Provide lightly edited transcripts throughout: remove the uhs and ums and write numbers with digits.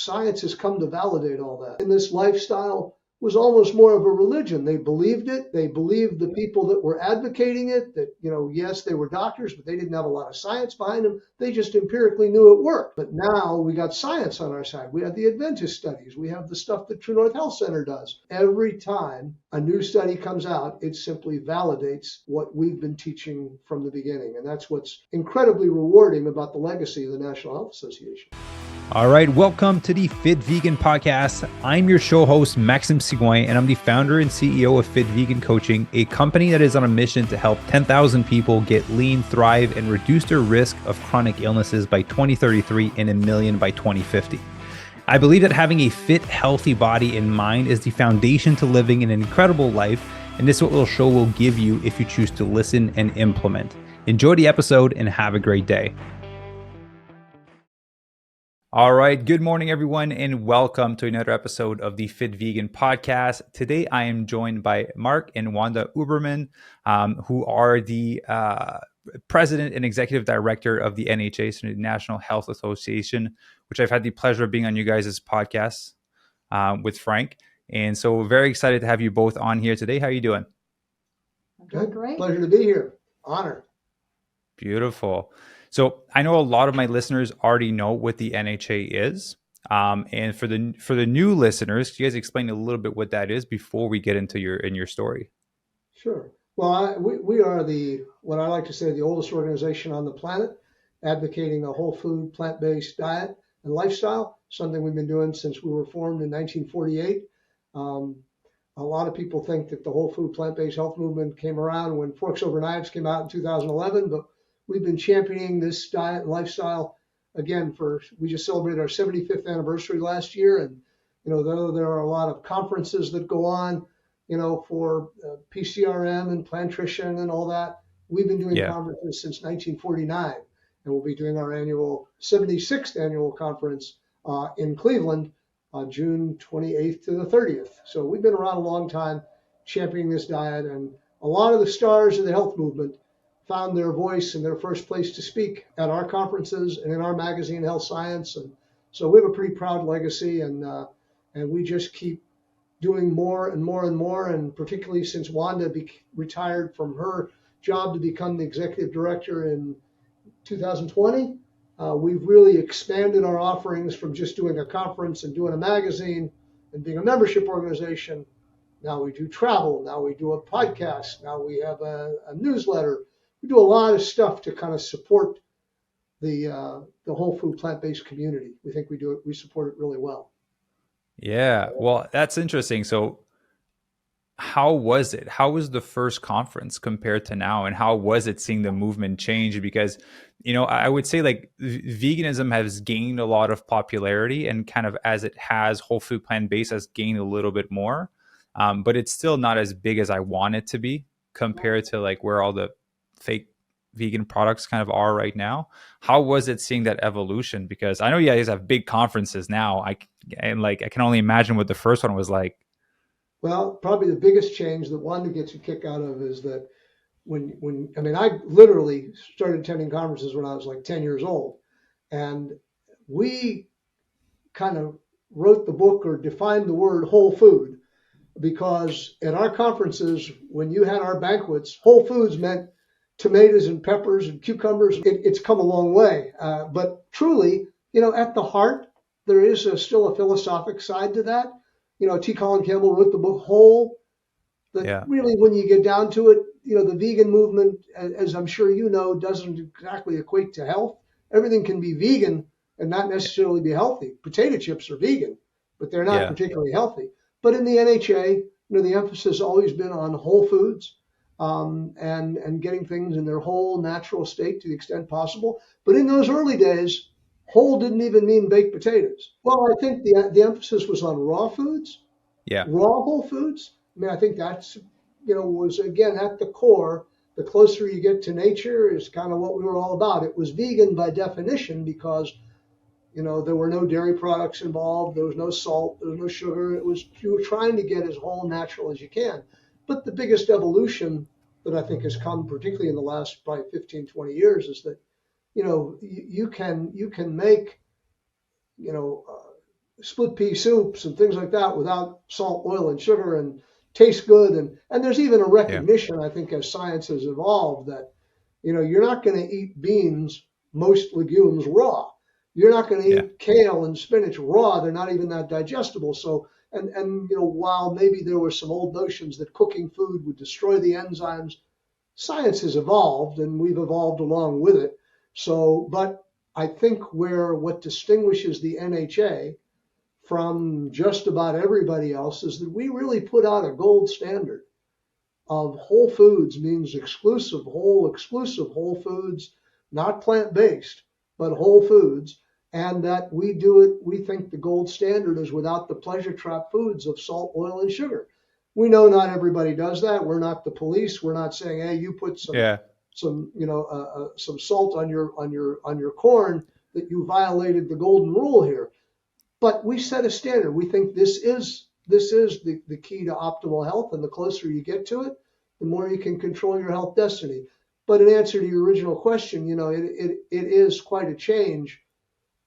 science has come to validate all that. And this lifestyle was almost more of a religion. They believed it. They believed the people that were advocating it, that, yes, they were doctors, but they didn't have a lot of science behind them. They just empirically knew it worked. But now we got science on our side. We have the Adventist studies. We have the stuff that True North Health Center does. Every time a new study comes out, it simply validates what we've been teaching from the beginning. And that's what's incredibly rewarding about the legacy of the National Health Association. All right, welcome to the Fit Vegan Podcast. I'm your show host, Maxime Sigouin, and I'm the founder and CEO of Fit Vegan Coaching, a company that is on a mission to help 10,000 people get lean, thrive, and reduce their risk of chronic illnesses by 2033 and 1 million by 2050. I believe that having a fit, healthy body and mind is the foundation to living an incredible life, and this is what the show will give you if you choose to listen and implement. Enjoy the episode and have a great day. All right. Good morning, everyone, and welcome to another episode of the Fit Vegan Podcast. Today, I am joined by Mark and Wanda Huberman, who are the president and executive director of the NHA, so the National Health Association, which I've had the pleasure of being on you guys' podcast with Frank. And so we're very excited to have you both on here today. How are you doing? Good. Great. Pleasure to be here. Honor. Beautiful. So I know a lot of my listeners already know what the NHA is. And for the new listeners, can you guys explain a little bit what that is before we get into your story? Sure. Well, we are what I like to say, the oldest organization on the planet, advocating a whole food, plant-based diet and lifestyle, something we've been doing since we were formed in 1948. A lot of people think that the whole food, plant-based health movement came around when Forks Over Knives came out in 2011, but we've been championing this diet and lifestyle again we just celebrated our 75th anniversary last year. And, there are a lot of conferences that go on, for PCRM and plantrition and all that. We've been doing conferences since 1949, and we'll be doing our 76th annual conference in Cleveland on June 28th to the 30th. So we've been around a long time championing this diet, and a lot of the stars of the health movement found their voice and their first place to speak at our conferences and in our magazine, Health Science. And so we have a pretty proud legacy, and we just keep doing more and more and more. And particularly since Wanda retired from her job to become the executive director in 2020, we've really expanded our offerings from just doing a conference and doing a magazine and being a membership organization. Now we do travel. Now we do a podcast. Now we have a newsletter. We do a lot of stuff to kind of support the whole food plant-based community. We think we support it really well. Yeah, well, that's interesting. So how was it? How was the first conference compared to now? And how was it seeing the movement change? Because, I would say like veganism has gained a lot of popularity, and kind of as it has, whole food plant-based has gained a little bit more. But it's still not as big as I want it to be compared to like where all the fake vegan products kind of are right now. How was it seeing that evolution? Because I know you guys have big conferences now. I can only imagine what the first one was like. Well, probably the biggest change that Wanda gets a kick out of is that I literally started attending conferences when I was like 10 years old, and we kind of wrote the book or defined the word whole food, because at our conferences, when you had our banquets, whole foods meant tomatoes and peppers and cucumbers. It's come a long way. But truly, at the heart, there is still a philosophic side to that. T. Colin Campbell wrote the book Whole. Really, when you get down to it, the vegan movement, as I'm sure you know, doesn't exactly equate to health. Everything can be vegan and not necessarily be healthy. Potato chips are vegan, but they're not particularly healthy. But in the NHA, the emphasis has always been on whole foods. And getting things in their whole natural state to the extent possible. But in those early days, whole didn't even mean baked potatoes. Well, I think the emphasis was on raw foods, raw whole foods. I think that's, was again at the core. The closer you get to nature is kind of what we were all about. It was vegan by definition because, there were no dairy products involved. There was no salt. There was no sugar. You were trying to get as whole natural as you can. But the biggest evolution that I think has come, particularly in the last probably 15, 20 years, is that, you can make, split pea soups and things like that without salt, oil, and sugar and taste good. And there's even a Yeah. recognition, I think, as science has evolved that, you're not going to eat beans, most legumes raw. You're not going to Yeah. eat kale and spinach raw. They're not even that digestible. So, and while maybe there were some old notions that cooking food would destroy the enzymes, science has evolved and we've evolved along with it. So, but I think what distinguishes the NHA from just about everybody else is that we really put out a gold standard of whole foods means exclusive whole foods, not plant-based, but whole foods. And that we do it, we think the gold standard is without the pleasure trap foods of salt, oil, and sugar. We know not everybody does that. We're not the police. We're not saying, hey, you put Yeah. some salt on your corn, that you violated the golden rule here. But we set a standard. We think this is the key to optimal health, and the closer you get to it, the more you can control your health destiny. But in answer to your original question, it is quite a change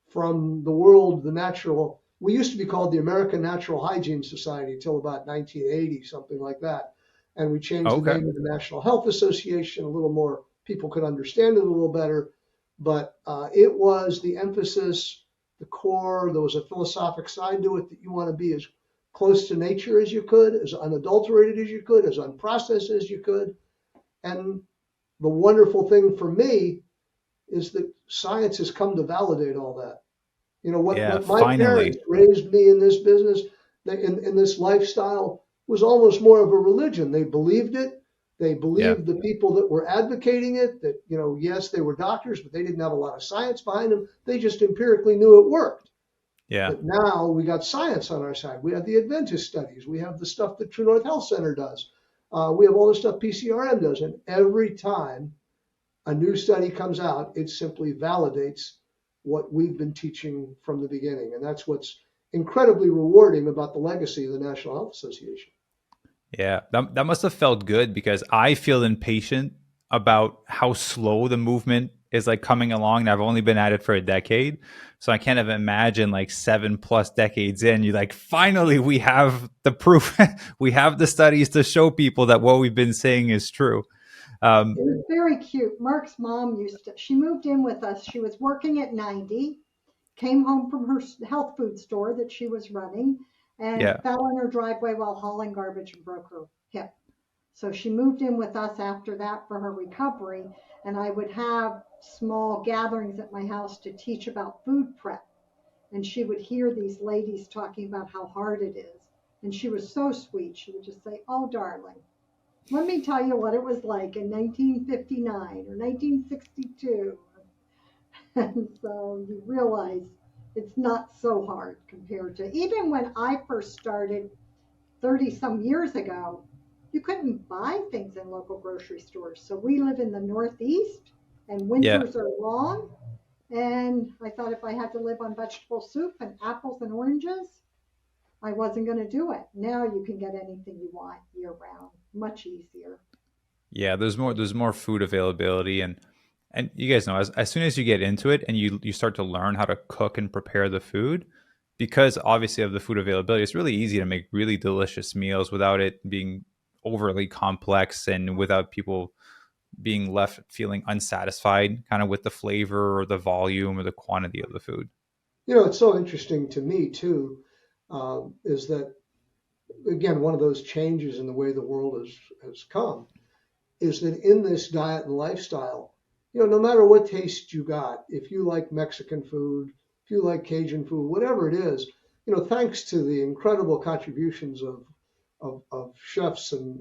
from the world, the natural. We used to be called the American Natural Hygiene Society until about 1980, something like that. And we changed the Okay. name to the National Health Association, a little more people could understand it a little better. But it was the emphasis, the core. There was a philosophic side to it that you want to be as close to nature as you could, as unadulterated as you could, as unprocessed as you could. And the wonderful thing for me is that science has come to validate all that. Yeah. What my Finally. parents raised me in this business, in this lifestyle, was almost more of a religion. They believed it. They Yeah. believed the people that were advocating it, that, yes, they were doctors, but they didn't have a lot of science behind them. They just empirically knew it worked. Yeah. But now we got science on our side. We have the Adventist studies. We have the stuff that True North Health Center does. We have all the stuff PCRM does. And every time a new study comes out, it simply validates what we've been teaching from the beginning. And that's what's incredibly rewarding about the legacy of the National Health Association. Yeah, that must have felt good because I feel impatient about how slow the movement is like coming along. And I've only been at it for a decade. So I can't even imagine like 7+ decades in, you're like, finally, we have the proof. We have the studies to show people that what we've been saying is true. It was very cute. Mark's mom she moved in with us. She was working at 90, came home from her health food store that she was running, and Yeah. fell in her driveway while hauling garbage and broke her hip. So she moved in with us after that for her recovery, and I would have small gatherings at my house to teach about food prep. And she would hear these ladies talking about how hard it is. And she was so sweet. She would just say, "Oh, darling, let me tell you what it was like in 1959 or 1962." And so you realize it's not so hard compared to even when I first started 30 some years ago, you couldn't buy things in local grocery stores. So we live in the Northeast and Yeah. winters are long. And I thought if I had to live on vegetable soup and apples and oranges, I wasn't going to do it. Now you can get anything you want year round, much easier. Yeah, there's more food availability and you guys know as soon as you get into it and you start to learn how to cook and prepare the food, because obviously of the food availability, it's really easy to make really delicious meals without it being overly complex and without people being left feeling unsatisfied kind of with the flavor or the volume or the quantity of the food. It's so interesting to me too, is that, again, one of those changes in the way the world has come is that in this diet and lifestyle, no matter what taste you got, if you like Mexican food, if you like Cajun food, whatever it is, thanks to the incredible contributions of chefs and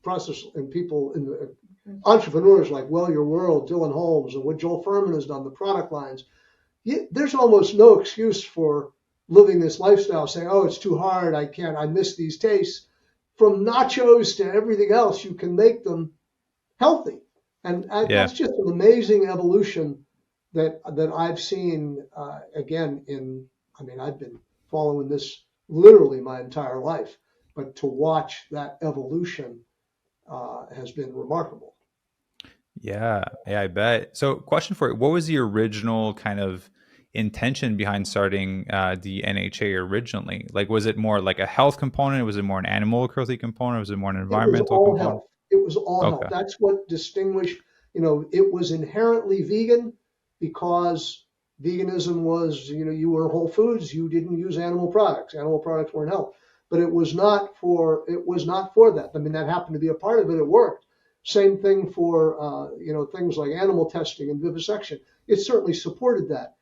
process and people in the entrepreneurs like Well Your World, Dylan Holmes, and what Joel Furman has done, the product lines, there's almost no excuse for living this lifestyle saying, oh, it's too hard. I can't, I miss these tastes. From nachos to everything else, you can make them healthy. And Yeah. that's just an amazing evolution that I've seen again I mean, I've been following this literally my entire life, but to watch that evolution has been remarkable. Yeah, I bet. So, question for you: what was the original kind of intention behind starting the NHA originally? Like, was it more like a health component? Was it more an animal cruelty component? Was it more an It was environmental all component? health. It was all health. Okay. That's what distinguished, it was inherently vegan because veganism was, you were whole foods, you didn't use animal products. Animal products weren't health. But it was not for that. I mean, that happened to be a part of it. It worked. Same thing for, things like animal testing and vivisection. It certainly supported that.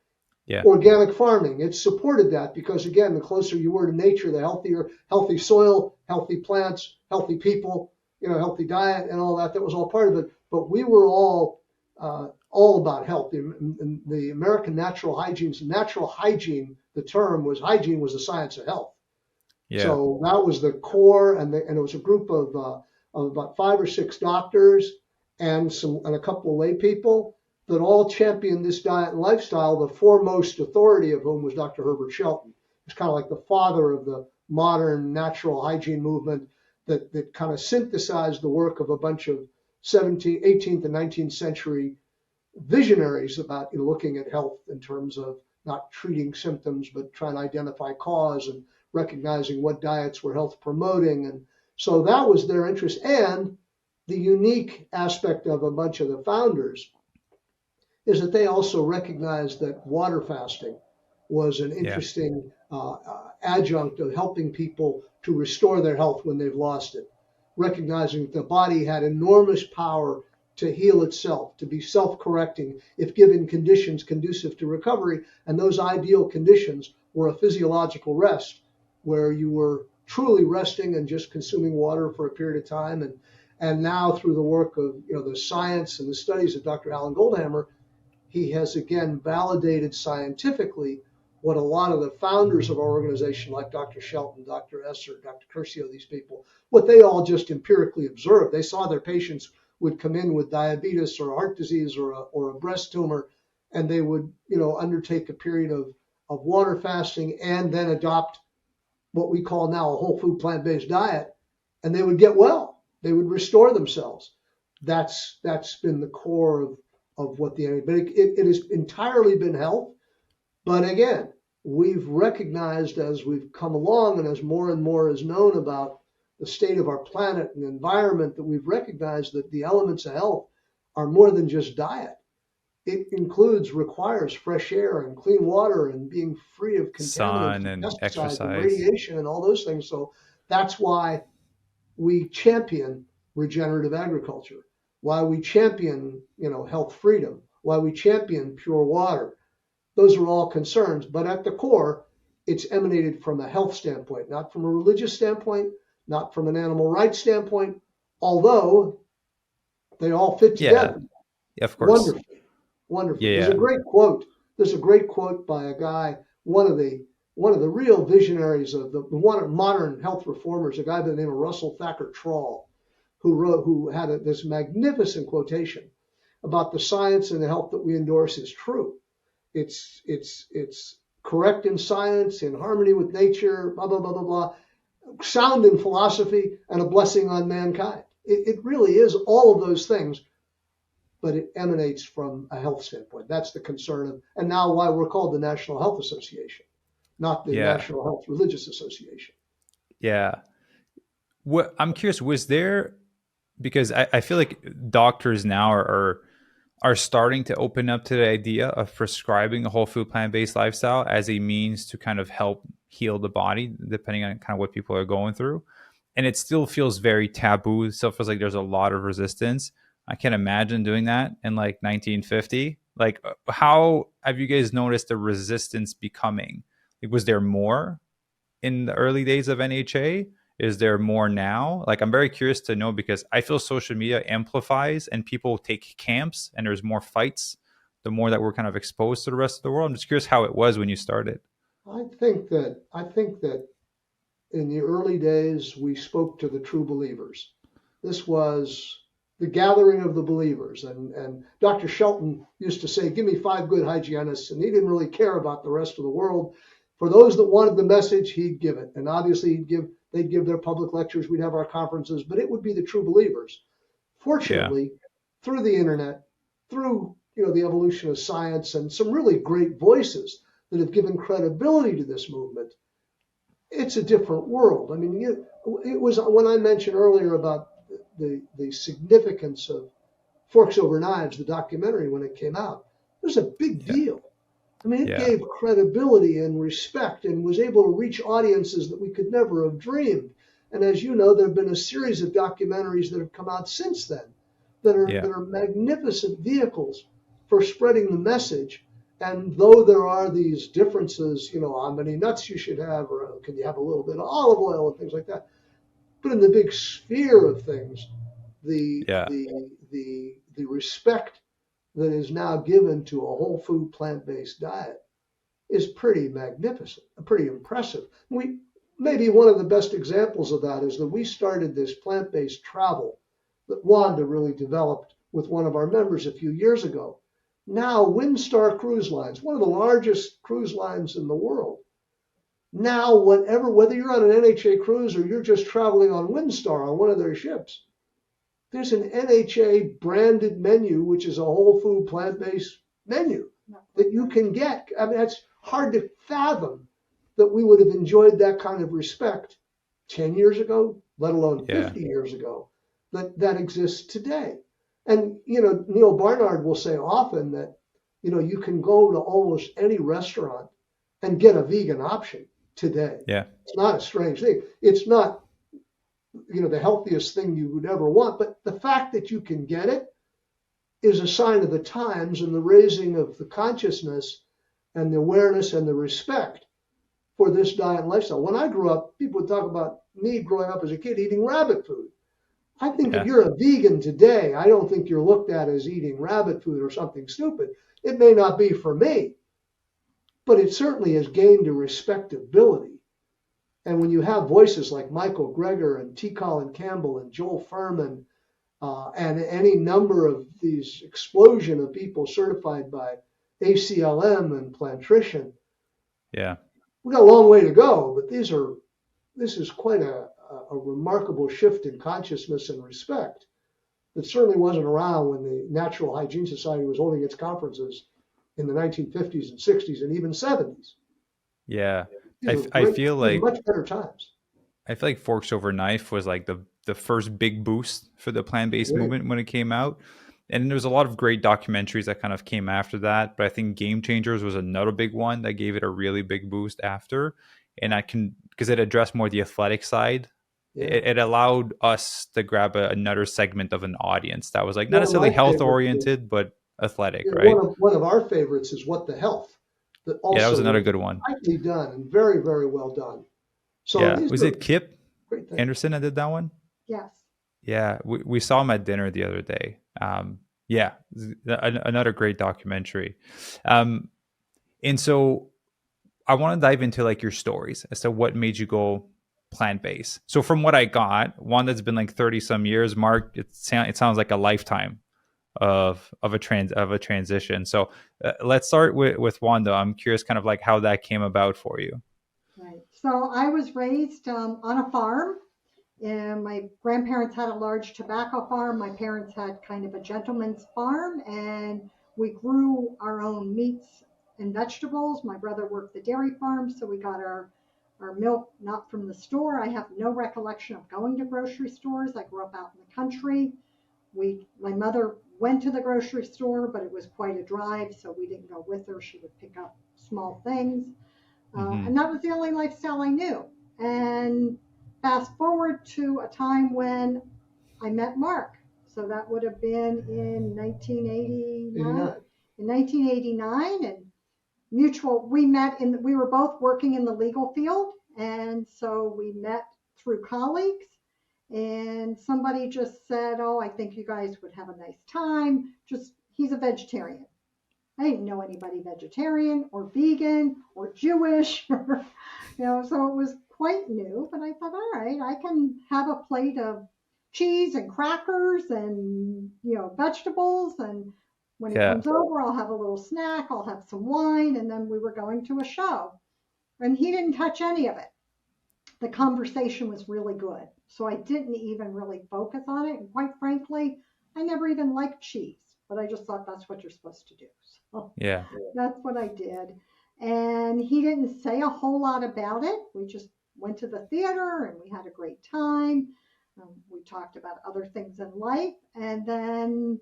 Yeah. Organic farming, it supported that because again, the closer you were to nature, the healthier, healthy soil, healthy plants, healthy people, healthy diet and all that. That was all part of it. But we were all about health. The American natural hygiene, the term was hygiene was the science of health. Yeah. So that was the core, and it was a group of about 5 or 6 doctors and a couple of lay people that all championed this diet and lifestyle. The foremost authority of whom was Dr. Herbert Shelton. He's kind of like the father of the modern natural hygiene movement that kind of synthesized the work of a bunch of 18th and 19th century visionaries about looking at health in terms of not treating symptoms, but trying to identify cause and recognizing what diets were health promoting. And so that was their interest. And the unique aspect of a bunch of the founders is that they also recognized that water fasting was an Yeah. interesting adjunct of helping people to restore their health when they've lost it, recognizing that the body had enormous power to heal itself, to be self-correcting if given conditions conducive to recovery. And those ideal conditions were a physiological rest where you were truly resting and just consuming water for a period of time. And now through the work of the science and the studies of Dr. Alan Goldhammer, he has again validated scientifically what a lot of the founders of our organization, like Dr. Shelton, Dr. Esser, Dr. Curcio, these people, what they all just empirically observed. They saw their patients would come in with diabetes or heart disease or a breast tumor, and they would, undertake a period of water fasting and then adopt what we call now a whole food plant-based diet, and they would get well. They would restore themselves. That's been the core of what but it has entirely been health. But again, we've recognized as we've come along and as more and more is known about the state of our planet and environment that we've recognized that the elements of health are more than just diet. It requires fresh air and clean water and being free of contaminants Sun and and pesticides and exercise. radiation and all those things. So that's why we champion regenerative agriculture, why we champion, health freedom, why we champion pure water. Those are all concerns, but at the core, it's emanated from a health standpoint, not from a religious standpoint, not from an animal rights standpoint, although they all fit Yeah. together Of course. wonderfully. Wonderfully. There's a Yeah. great quote. There's a great quote by a guy, one of the real visionaries of the modern health reformers, a guy by the name of Russell Thacker Trall, who had this magnificent quotation about the science and the health that we endorse is true. It's correct in science, in harmony with nature, blah blah blah blah blah, sound in philosophy, and a blessing on mankind. It really is all of those things, but it emanates from a health standpoint. That's the concern of, and now why we're called the National Health Association, not the Yeah. National Health Religious Association. Yeah. What I'm curious, was there, because I feel like doctors now are starting to open up to the idea of prescribing a whole food plant-based lifestyle as a means to kind of help heal the body, depending on kind of what people are going through. And it still feels very taboo. It still feels like there's a lot of resistance. I can't imagine doing that in like 1950. Like, how have you guys noticed the resistance becoming? Like, was there more in the early days of NHA? Is there more now? Like, I'm very curious to know because I feel social media amplifies and people take camps and there's more fights the more that we're kind of exposed to the rest of the world. I'm just curious how it was when you started. I think that in the early days we spoke to the true believers. This was the gathering of the believers, and Dr. Shelton used to say, "Give me 5 good hygienists," and he didn't really care about the rest of the world. For those that wanted the message, he'd give it, and obviously they'd give their public lectures, we'd have our conferences, but it would be the true believers. Yeah. Fortunately, through the internet, through the evolution of science and some really great voices that have given credibility to this movement, it's a different world. I mean, it was when I mentioned earlier about the significance of Forks Over Knives, the documentary, when it came out. It was a big Yeah. deal. I mean, it Yeah. gave credibility and respect and was able to reach audiences that we could never have dreamed. And as you know, there have been a series of documentaries that have come out since then that Yeah. are magnificent vehicles for spreading the message. And though there are these differences, how many nuts you should have, or can you have a little bit of olive oil and things like that, but in the big sphere of things, the Yeah. the respect that is now given to a whole food plant-based diet is pretty magnificent, pretty impressive. We maybe one of the best examples of that is that we started this plant-based travel that Wanda really developed with one of our members a few years ago. Now, Windstar Cruise Lines, one of the largest cruise lines in the world. Now, whether you're on an NHA cruise or you're just traveling on Windstar on one of their ships, there's an NHA branded menu, which is a whole food plant-based menu that you can get. I mean, that's hard to fathom that we would have enjoyed that kind of respect 10 years ago, let alone Yeah. 50 years ago, that exists today. And, Neil Barnard will say often that, you can go to almost any restaurant and get a vegan option today. Yeah. It's not a strange thing. It's not, the healthiest thing you would ever want, but the fact that you can get it is a sign of the times and the raising of the consciousness and the awareness and the respect for this diet and lifestyle. When I grew up, people would talk about me growing up as a kid eating rabbit food. I think if Yeah. you're a vegan today, I don't think you're looked at as eating rabbit food or something stupid. It may not be for me, but it certainly has gained a respectability. And when you have voices like Michael Greger and T. Colin Campbell and Joel Furman, and any number of these explosion of people certified by ACLM and Plantrition, Yeah. we got a long way to go, but this is quite a remarkable shift in consciousness and respect that certainly wasn't around when the Natural Hygiene Society was holding its conferences in the 1950s and 60s and even 70s. Yeah. These are I great, feel these are like much better times. Forks Over Knife was like the first big boost for the plant-based Great. movement when it came out. And there was a lot of great documentaries that kind of came after that. But I think Game Changers was another big one that gave it a really big boost after. And because it addressed more the athletic side, Yeah. it allowed us to grab another segment of an audience that was like not One of my necessarily health favorites was, oriented, but athletic, you know, right? one of our favorites is What the Health, that Yeah, that was also another was good one. tightly done and very, very well done. So Yeah. these Was are it Kip great things. Anderson that did that one? Yes. Yeah, we saw him at dinner the other day. Yeah, another great documentary. And so I want to dive into like your stories as to what made you go plant-based. So from what I got, one that's been like 30 some years, Mark, it sounds like a lifetime of a transition. So let's start with Wanda. I'm curious kind of like how that came about for you. Right. So I was raised on a farm, and my grandparents had a large tobacco farm. My parents had kind of a gentleman's farm, and we grew our own meats and vegetables. My brother worked the dairy farm, so we got our milk not from the store. I have no recollection of going to grocery stores. I grew up out in the country. My mother went to the grocery store, but it was quite a drive, so we didn't go with her. She would pick up small things. Mm-hmm. And that was the only lifestyle I knew. And fast forward to a time when I met Mark. So that would have been in 1989. In 1989, and we were both working in the legal field. And so we met through colleagues. And somebody just said, "Oh, I think you guys would have a nice time. He's a vegetarian." I didn't know anybody vegetarian or vegan or Jewish, so it was quite new. But I thought, all right, I can have a plate of cheese and crackers and, vegetables. And when he Yeah. comes over, I'll have a little snack, I'll have some wine. And then we were going to a show. And he didn't touch any of it. The conversation was really good. So I didn't even really focus on it. And quite frankly, I never even liked cheese. but I just thought that's what you're supposed to do. So Yeah. that's what I did. And he didn't say a whole lot about it. We just went to the theater and we had a great time. We talked about other things in life. And then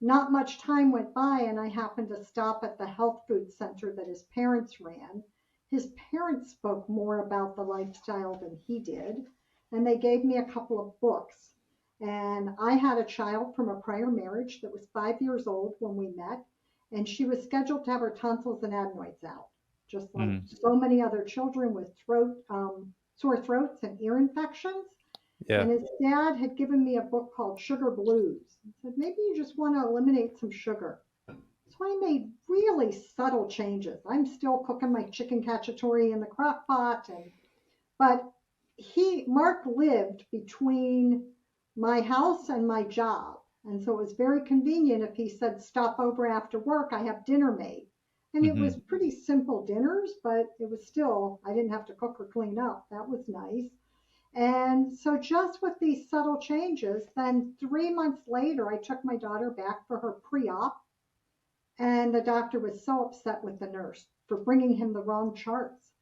not much time went by, and I happened to stop at the health food center that his parents ran. His parents spoke more about the lifestyle than he did, and they gave me a couple of books. And I had a child from a prior marriage that was 5 years old when we met, and she was scheduled to have her tonsils and adenoids out, just like Mm. so many other children with sore throats and ear infections. Yeah. And his dad had given me a book called Sugar Blues. He said, maybe you just want to eliminate some sugar. So I made really subtle changes. I'm still cooking my chicken cacciatore in the crock pot, but Mark lived between my house and my job. And so it was very convenient if he said, stop over after work, I have dinner made. And it Hmm. was pretty simple dinners, but it was still, I didn't have to cook or clean up. That was nice. And so just with these subtle changes, then 3 months later, I took my daughter back for her pre-op, and the doctor was so upset with the nurse for bringing him the wrong charts.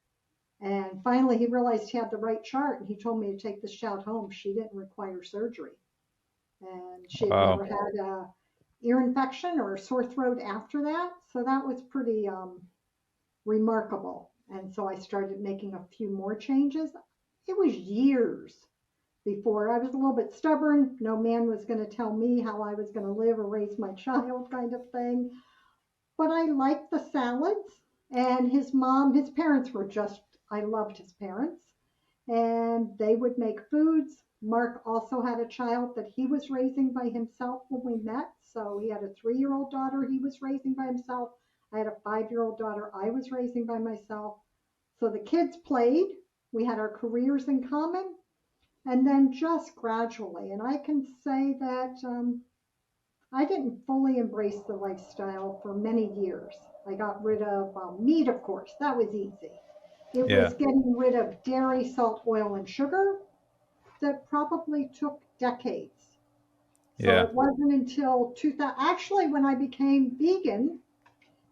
And finally, he realized he had the right chart, and he told me to take this child home. She didn't require surgery, and she had never Wow. had a ear infection or a sore throat after that. So that was pretty remarkable. And so I started making a few more changes. It was years before. I was a little bit stubborn. No man was going to tell me how I was going to live or raise my child, kind of thing. But I liked the salads. And his parents were just, I loved his parents. And they would make foods. Mark also had a child that he was raising by himself when we met. So he had a 3-year-old daughter he was raising by himself. I had a 5-year-old daughter I was raising by myself. So the kids played. We had our careers in common. And then just gradually, and I can say that I didn't fully embrace the lifestyle for many years. I got rid of meat, of course, that was easy. It was Yeah. getting rid of dairy, salt, oil, and sugar that probably took decades. So Yeah. it wasn't until 2000, actually, when I became vegan,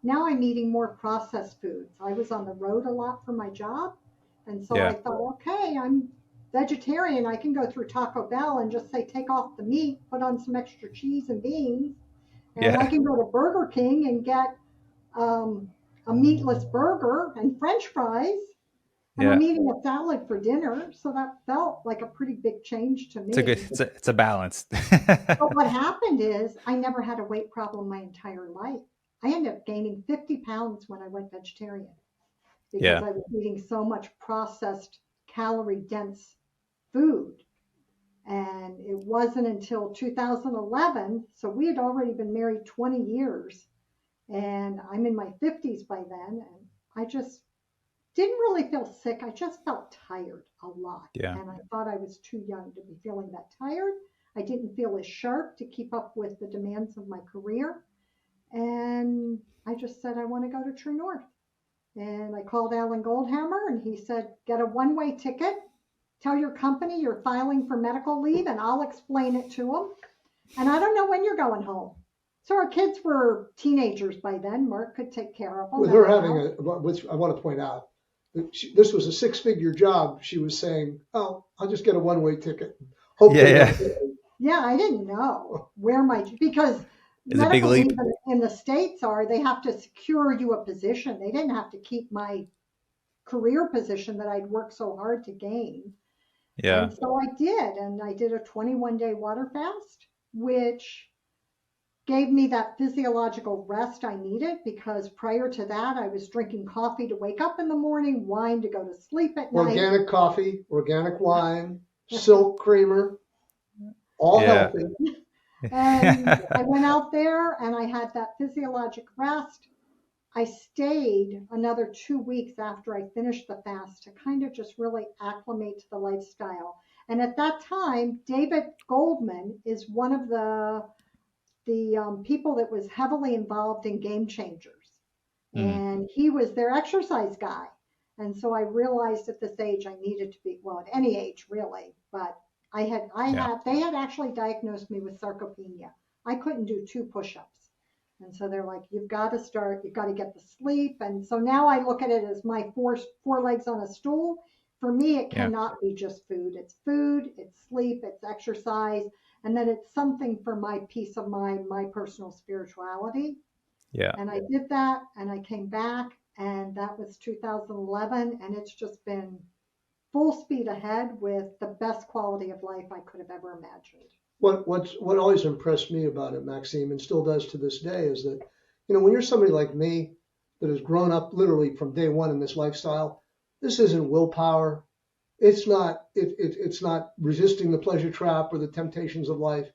now I'm eating more processed foods. I was on the road a lot for my job. And so I Yeah. thought, okay, I'm vegetarian. I can go through Taco Bell and just say, take off the meat, put on some extra cheese and beans. And I Yeah. can go to Burger King and get um, a meatless burger and French fries. And I'm Yeah. eating a salad for dinner. So that felt like a pretty big change to It's a good. me. It's a balance. But what happened is I never had a weight problem my entire life. I ended up gaining 50 pounds when I went vegetarian because Yeah. I was eating so much processed, calorie dense food. And it wasn't until 2011, so we had already been married 20 years, and I'm in my 50s by then, and I just didn't really feel sick. I just felt tired a lot, Yeah. and I thought I was too young to be feeling that tired. I didn't feel as sharp to keep up with the demands of my career, and I just said I want to go to True North. And I called Alan Goldhammer, and he said, get a one-way ticket, tell your company you're filing for medical leave, and I'll explain it to them. And I don't know when you're going home. So our kids were teenagers by then. Mark could take care of them. With her having which I want to point out, that this was a 6-figure job. She was saying, oh, I'll just get a one-way ticket. Yeah. Hopefully, Yeah. Yeah, I didn't know where because It's a big medical leap. leave in the States they have to secure you a position. They didn't have to keep my career position that I'd worked so hard to gain. Yeah. And so I did, and I did a 21-day water fast, which gave me that physiological rest I needed because prior to that, I was drinking coffee to wake up in the morning, wine to go to sleep at night. organic coffee, organic wine, silk creamer, all Yeah. healthy. And I went out there and I had that physiologic rest. I stayed another 2 weeks after I finished the fast to kind of just really acclimate to the lifestyle. And at that time, David Goldman is one of the people that was heavily involved in Game Changers, Mm. and he was their exercise guy. And so I realized at this age I needed to be, well, at any age really, but Yeah. they had actually diagnosed me with sarcopenia. I couldn't do 2 push-ups. And so they're like, you've got to start, you've got to get the sleep. And so now I look at it as my four legs on a stool. For me, it Yeah. cannot be just food. It's food, it's sleep, it's exercise, and then it's something for my peace of mind, my personal spirituality. Yeah. And I did that and I came back, and that was 2011. And it's just been full speed ahead with the best quality of life I could have ever imagined. What always impressed me about it, Maxime, and still does to this day, is that, when you're somebody like me that has grown up literally from day one in this lifestyle, this isn't willpower. It's not resisting the pleasure trap or the temptations of life.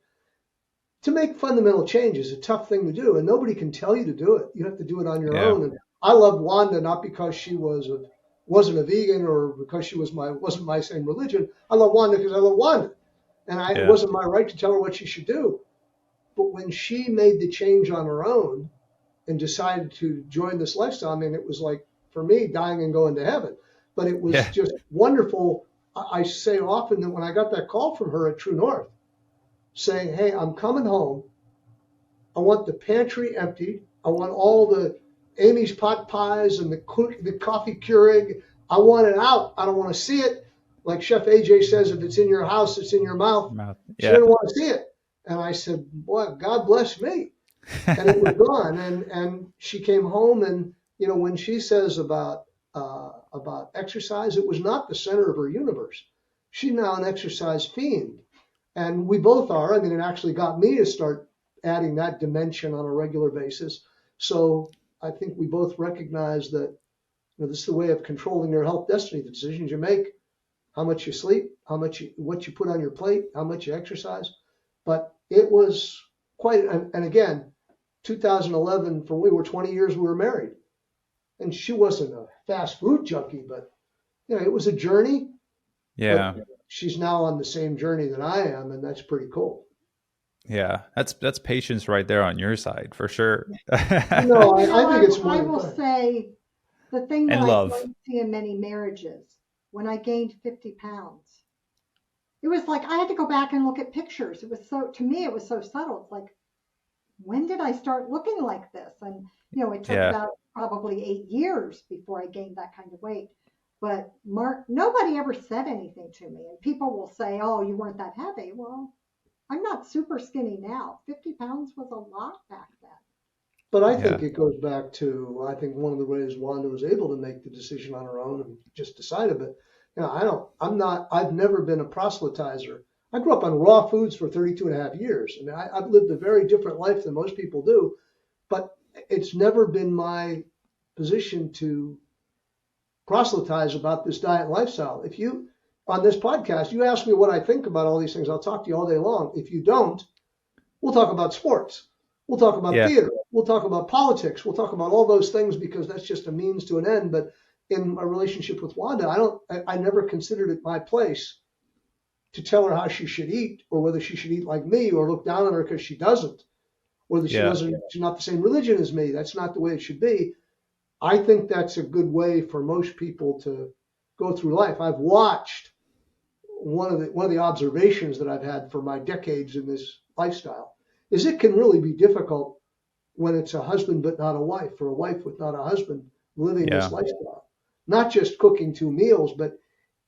To make fundamental change is a tough thing to do, and nobody can tell you to do it. You have to do it on your Yeah. own. And I loved Wanda not because she wasn't a vegan or because she wasn't my same religion. I love Wanda because I love Wanda, and it Yeah. wasn't my right to tell her what she should do. But when she made the change on her own and decided to join this lifestyle, I mean, it was like, for me, dying and going to heaven. But it was Yeah. just wonderful. I say often that when I got that call from her at True North saying, hey, I'm coming home. I want the pantry emptied. I want all the Amy's pot pies and the coffee Keurig. I want it out. I don't want to see it. Like Chef AJ says, if it's in your house, it's in your mouth. She Yeah. didn't want to see it. And I said, boy, God bless me. And it was gone. And she came home, and when she says about exercise, it was not the center of her universe. She's now an exercise fiend, and we both are. I mean, it actually got me to start adding that dimension on a regular basis. So I think we both recognize that this is the way of controlling your health destiny. The decisions you make, how much you sleep, what you put on your plate, how much you exercise. But it was quite, and again, 2011, for we were 20 years we were married, and she wasn't a fast food junkie, but it was a journey. Yeah. But she's now on the same journey that I am, and that's pretty cool. Yeah. That's patience right there on your side for sure. I think it's more. I will say the thing that And I love. don't see in many marriages, when I gained 50 pounds, it was like I had to go back and look at pictures. To me, it was so subtle. It's like, when did I start looking like this? And, it took Yeah. about probably 8 years before I gained that kind of weight. But nobody ever said anything to me. And people will say, oh, you weren't that heavy. Well, I'm not super skinny now. 50 pounds was a lot back then. But I think it goes back to, I think one of the ways Wanda was able to make the decision on her own and just decided. But, I've never been a proselytizer. I grew up on raw foods for 32 and a half years. I mean, I've lived a very different life than most people do, but it's never been my position to proselytize about this diet and lifestyle. If you, on this podcast, you ask me what I think about all these things, I'll talk to you all day long. If you don't, we'll talk about sports. We'll talk about theater. We'll talk about politics. We'll talk about all those things because that's just a means to an end. But in my relationship with Wanda, I never considered it my place to tell her how she should eat or whether she should eat like me or look down on her because she doesn't, whether she's not the same religion as me. That's not the way it should be. I think that's a good way for most people to go through life. I've watched one of the observations that I've had for my decades in this lifestyle is it can really be difficult when it's a husband but not a wife, or a wife with not a husband living this lifestyle. Not just cooking 2 meals, but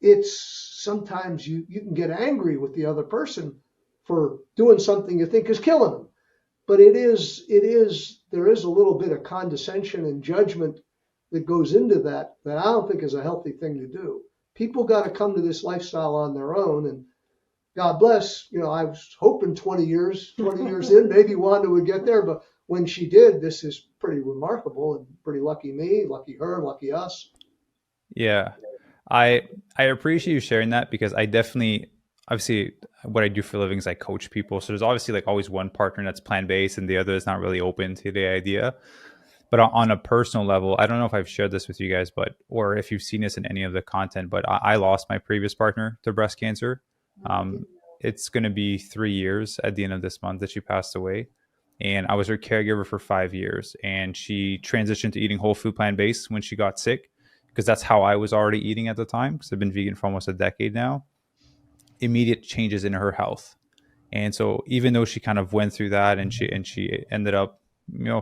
it's sometimes you can get angry with the other person for doing something you think is killing them. But there is a little bit of condescension and judgment that goes into that I don't think is a healthy thing to do. People got to come to this lifestyle on their own, and God bless, I was hoping 20 years in, maybe Wanda would get there, but when she did, this is pretty remarkable and pretty lucky me, lucky her, lucky us. Yeah. I appreciate you sharing that because I definitely, obviously what I do for a living is I coach people. So there's obviously like always one partner that's plant-based and the other is not really open to the idea. But on a personal level, I don't know if I've shared this with you guys, or if you've seen this in any of the content, but I lost my previous partner to breast cancer. It's going to be 3 years at the end of this month that she passed away. And I was her caregiver for 5 years. And she transitioned to eating whole food plant-based when she got sick, because that's how I was already eating at the time, because I've been vegan for almost a decade now. Immediate changes in her health. And so even though she kind of went through that and she ended up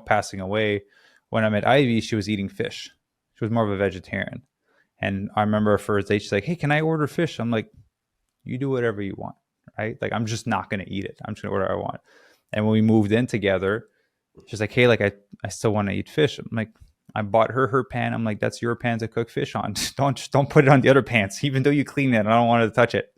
passing away, when I met Ivy, she was eating fish. She was more of a vegetarian. And I remember her first day, she's like, "Hey, can I order fish?" I'm like, "You do whatever you want, right? Like, I'm just not going to eat it. I'm just going to order what I want." And when we moved in together, she's like, "Hey, like, I still want to eat fish." I'm like, I bought her pan. I'm like, "That's your pan to cook fish on. Don't put it on the other pans, even though you clean it. I don't want to touch it."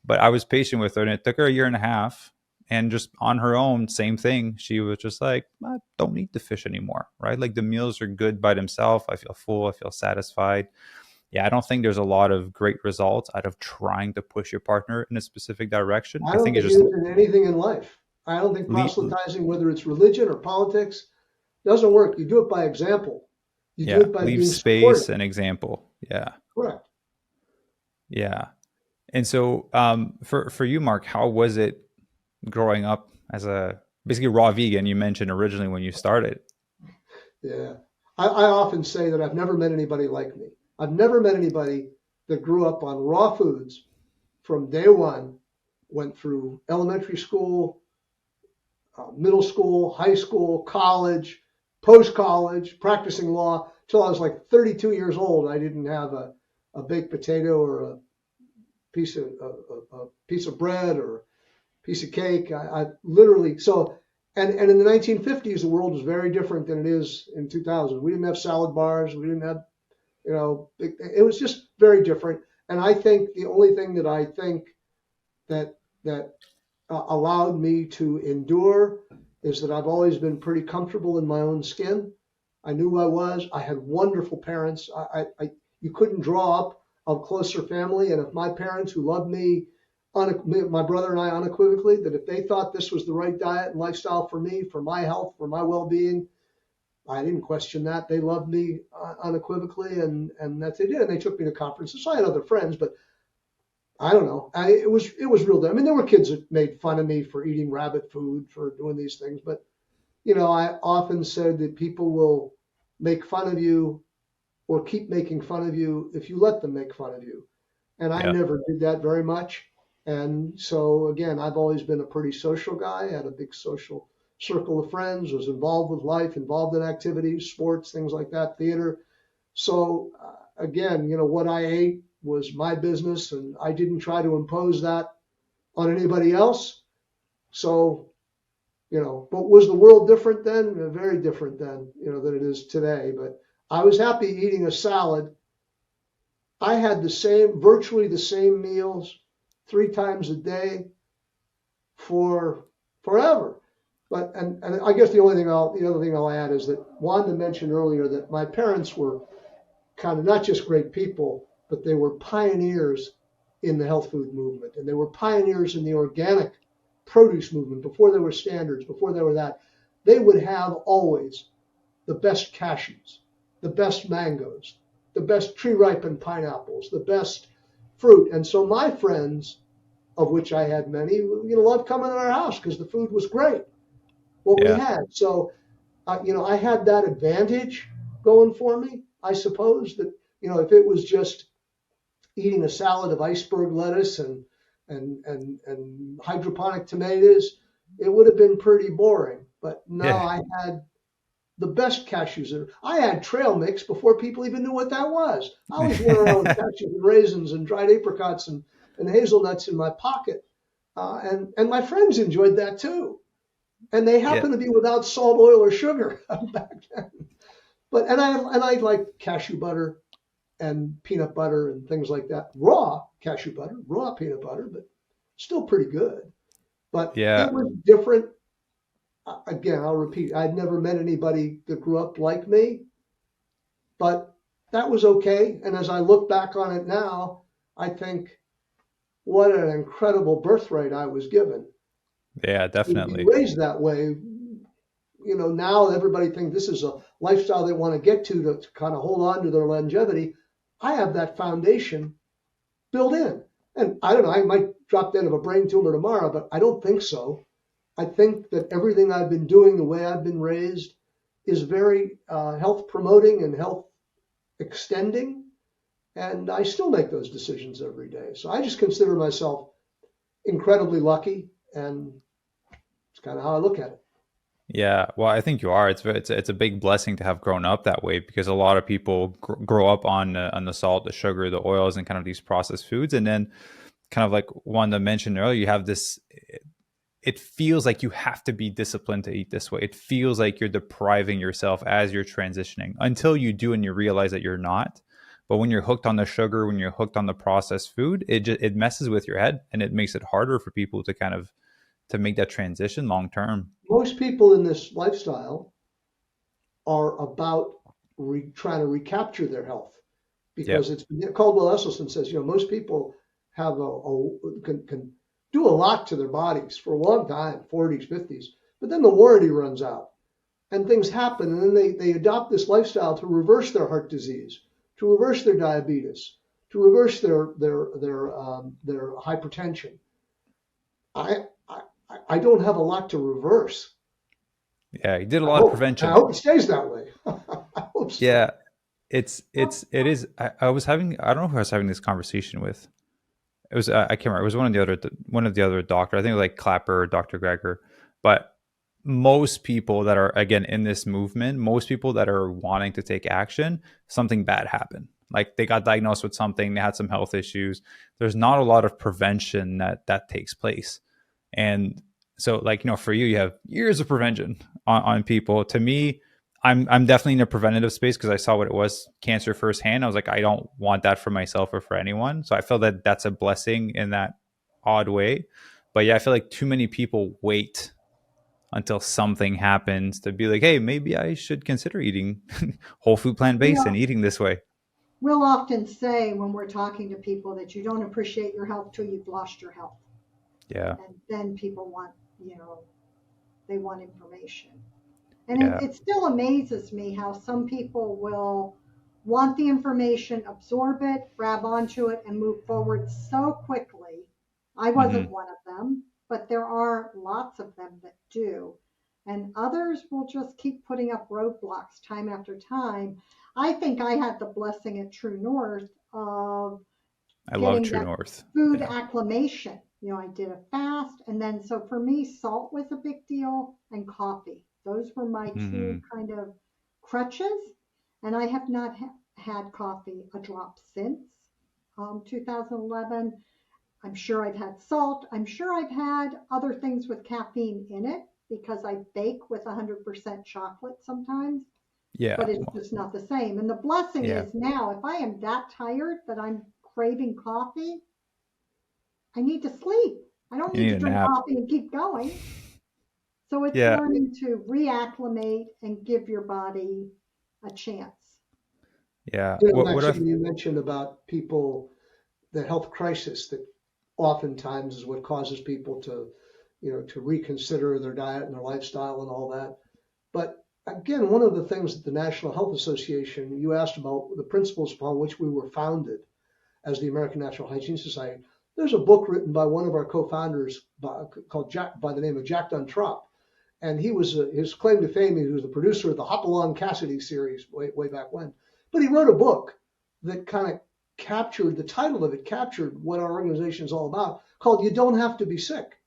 But I was patient with her, and it took her a year and a half. And just on her own, same thing. She was just like, "I don't eat the fish anymore," right? Like, the meals are good by themselves. I feel full. I feel satisfied. Yeah, I don't think there's a lot of great results out of trying to push your partner in a specific direction. I I don't think it's think just it is in anything in life. I don't think le- proselytizing, whether it's religion or politics, doesn't work. You do it by example. You do yeah, it by leave being supportive. space and example. Yeah, Correct. yeah. And so, for you, Mark, how was it growing up as a basically raw vegan? You mentioned originally when you started. Yeah. I often say that I've never met anybody like me. I've never met anybody that grew up on raw foods from day one, went through elementary school, middle school, high school, college, post college, practicing law till I was like 32 years old. I didn't have a baked potato or a piece of bread or a piece of cake. I literally so and in the 1950s the world was very different than it is in 2000. We didn't have salad bars. We didn't have it was just very different. And I think the only thing that I think that allowed me to endure is that I've always been pretty comfortable in my own skin. I knew who I was. I had wonderful parents. You couldn't draw up a closer family. And if my parents, who loved me, my brother and I unequivocally, that if they thought this was the right diet and lifestyle for me, for my health, for my well-being, I didn't question that. They loved me unequivocally, and that they did. And they took me to conferences. So I had other friends, but I don't know. It was real. I mean, there were kids that made fun of me for eating rabbit food, for doing these things, but I often said that people will make fun of you or keep making fun of you if you let them make fun of you. And I Yeah, never did that very much. And so again, I've always been a pretty social guy, had a big social circle of friends, was involved with life, involved in activities, sports, things like that, theater. So again, what I ate was my business, and I didn't try to impose that on anybody else. So, but was the world different then? Very different then, than it is today. But I was happy eating a salad. I had virtually the same meals 3 times a day for forever. But and I guess the other thing I'll add is that Wanda mentioned earlier that my parents were kind of not just great people, but they were pioneers in the health food movement, and they were pioneers in the organic produce movement before there were standards, before there were that. They would have always the best cashews, the best mangoes, the best tree ripened pineapples, the best fruit. And so my friends, of which I had many, loved coming to our house because the food was great, what we yeah, had. So, I had that advantage going for me, I suppose, that, if it was just eating a salad of iceberg lettuce and hydroponic tomatoes, it would have been pretty boring. But no, yeah, I had the best cashews. I had trail mix before people even knew what that was. I was running around with cashews and raisins and dried apricots and hazelnuts in my pocket. And my friends enjoyed that too. And they yeah, happened to be without salt, oil, or sugar back then. But and I like cashew butter and peanut butter and things like that. Raw cashew butter, raw peanut butter, but still pretty good. But it yeah, was different. Again, I'll repeat, I'd never met anybody that grew up like me, but that was okay. And as I look back on it now, I think what an incredible birthright I was given yeah, to be definitely. raised that way. Now everybody thinks this is a lifestyle they want to get to kind of hold on to their longevity. I have that foundation built in. And I don't know, I might drop dead of a brain tumor tomorrow, but I don't think so. I think that everything I've been doing, the way I've been raised, is very health promoting and health extending. And I still make those decisions every day. So I just consider myself incredibly lucky. And it's kind of how I look at it. Yeah, well, I think you are. It's a big blessing to have grown up that way because a lot of people grow up on the salt, the sugar, the oils, and kind of these processed foods, and then kind of like Wanda mentioned earlier, you have this. It feels like you have to be disciplined to eat this way. It feels like you're depriving yourself as you're transitioning until you do and you realize that you're not. But when you're hooked on the sugar, when you're hooked on the processed food, it messes with your head and it makes it harder for people to kind of to make that transition long term. Most people in this lifestyle are about trying to recapture their health Yeah. because it's Caldwell Esselstyn says, most people have can do a lot to their bodies for a long time, 40s, 50s, but then the warranty runs out and things happen, and then they adopt this lifestyle to reverse their heart disease, to reverse their diabetes, to reverse their hypertension. I, I I don't have a lot to reverse. Yeah, he did a I lot of hope I prevention. hope it stays that way. I hope so. Yeah, it is. I was having, I don't know who I was having this conversation with. It was I can't remember. It was one of the other doctors. I think it was like Clapper or Dr. Greger. But most people that are again in this movement, most people that are wanting to take action, something bad happened. Like they got diagnosed with something, they had some health issues. There's not a lot of prevention that takes place. And so like, for you, you have years of prevention on people. To me, I'm definitely in a preventative space because I saw what it was, cancer firsthand. I was like, I don't want that for myself or for anyone. So I feel that that's a blessing in that odd way. But yeah, I feel like too many people wait until something happens to be like, hey, maybe I should consider eating whole food, plant We based, and are, eating this way. we'll often say when we're talking to people that you don't appreciate your health till you've lost your health. Yeah, And then people want, they want information. And yeah. it still amazes me how some people will want the information, absorb it, grab onto it, and move forward so quickly. I wasn't Hmm. one of them, but there are lots of them that do. And others will just keep putting up roadblocks time after time. I think I had the blessing at True North of I love getting True that North. food Yeah. acclimation. I did a fast. And then, so for me, salt was a big deal and coffee. Those were my two Hmm. kind of crutches. And I have not had coffee a drop since 2011. I'm sure I've had salt. I'm sure I've had other things with caffeine in it because I bake with 100% chocolate sometimes, Yeah. but it's Well, just not the same. And the blessing yeah. is now, if I am that tired that I'm craving coffee, I need to sleep. I don't You need need to a drink nap. coffee and keep going. So it's Yeah. learning to reacclimate and give your body a chance. Yeah. What Maxine, I've you mentioned about people, the health crisis that oftentimes is what causes people to reconsider their diet and their lifestyle and all that. But again, one of the things that the National Health Association, you asked about the principles upon which we were founded as the American Natural Hygiene Society. There's a book written by one of our co-founders called Jack, by the name of Jack Duntrop. And his claim to fame, he was the producer of the Hopalong Cassidy series way back when. But he wrote a book that kind of captured, the title of it captured what our organization is all about, called You Don't Have to Be Sick.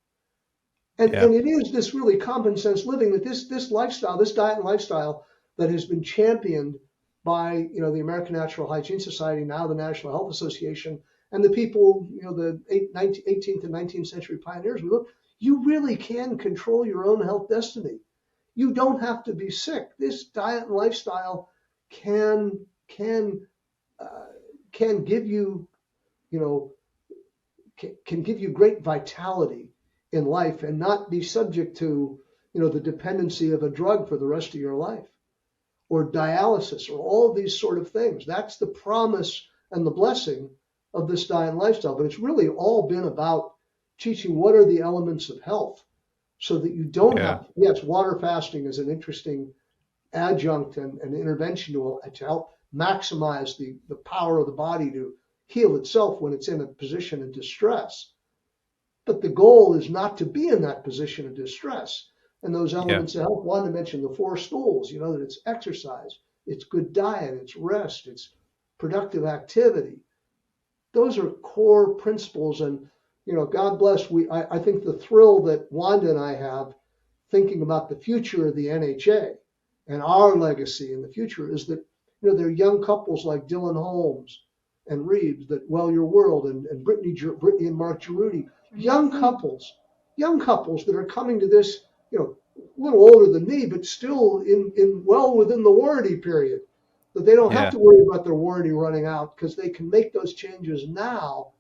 yeah. And it is this really common sense living that this lifestyle, this diet and lifestyle that has been championed by the American Natural Hygiene Society, now the National Health Association, and the people, the 18th and 19th century pioneers. We look, you really can control your own health destiny. You don't have to be sick. This diet and lifestyle can can uh, can give you, you know, can give you great vitality in life and not be subject to the dependency of a drug for the rest of your life or dialysis or all of these sort of things. That's the promise and the blessing of this diet and lifestyle. But it's really all been about teaching what are the elements of health so that you don't Yeah. have, yes, water fasting is an interesting adjunct and an intervention to help maximize the power of the body to heal itself when it's in a position of distress. But the goal is not to be in that position of distress. And those Yeah. elements of health, Wanda mentioned the four stools, that it's exercise, it's good diet, it's rest, it's productive activity. Those are core principles. And, God bless, I think the thrill that Wanda and I have thinking about the future of the NHA and our legacy in the future is that, there are young couples like Dylan Holmes and Reeves, that Well Your World, and Brittany and Mark Giroudi, young couples that are coming to this, a little older than me, but still in well within the warranty period, that they don't have Yeah. to worry about their warranty running out because they can make those changes now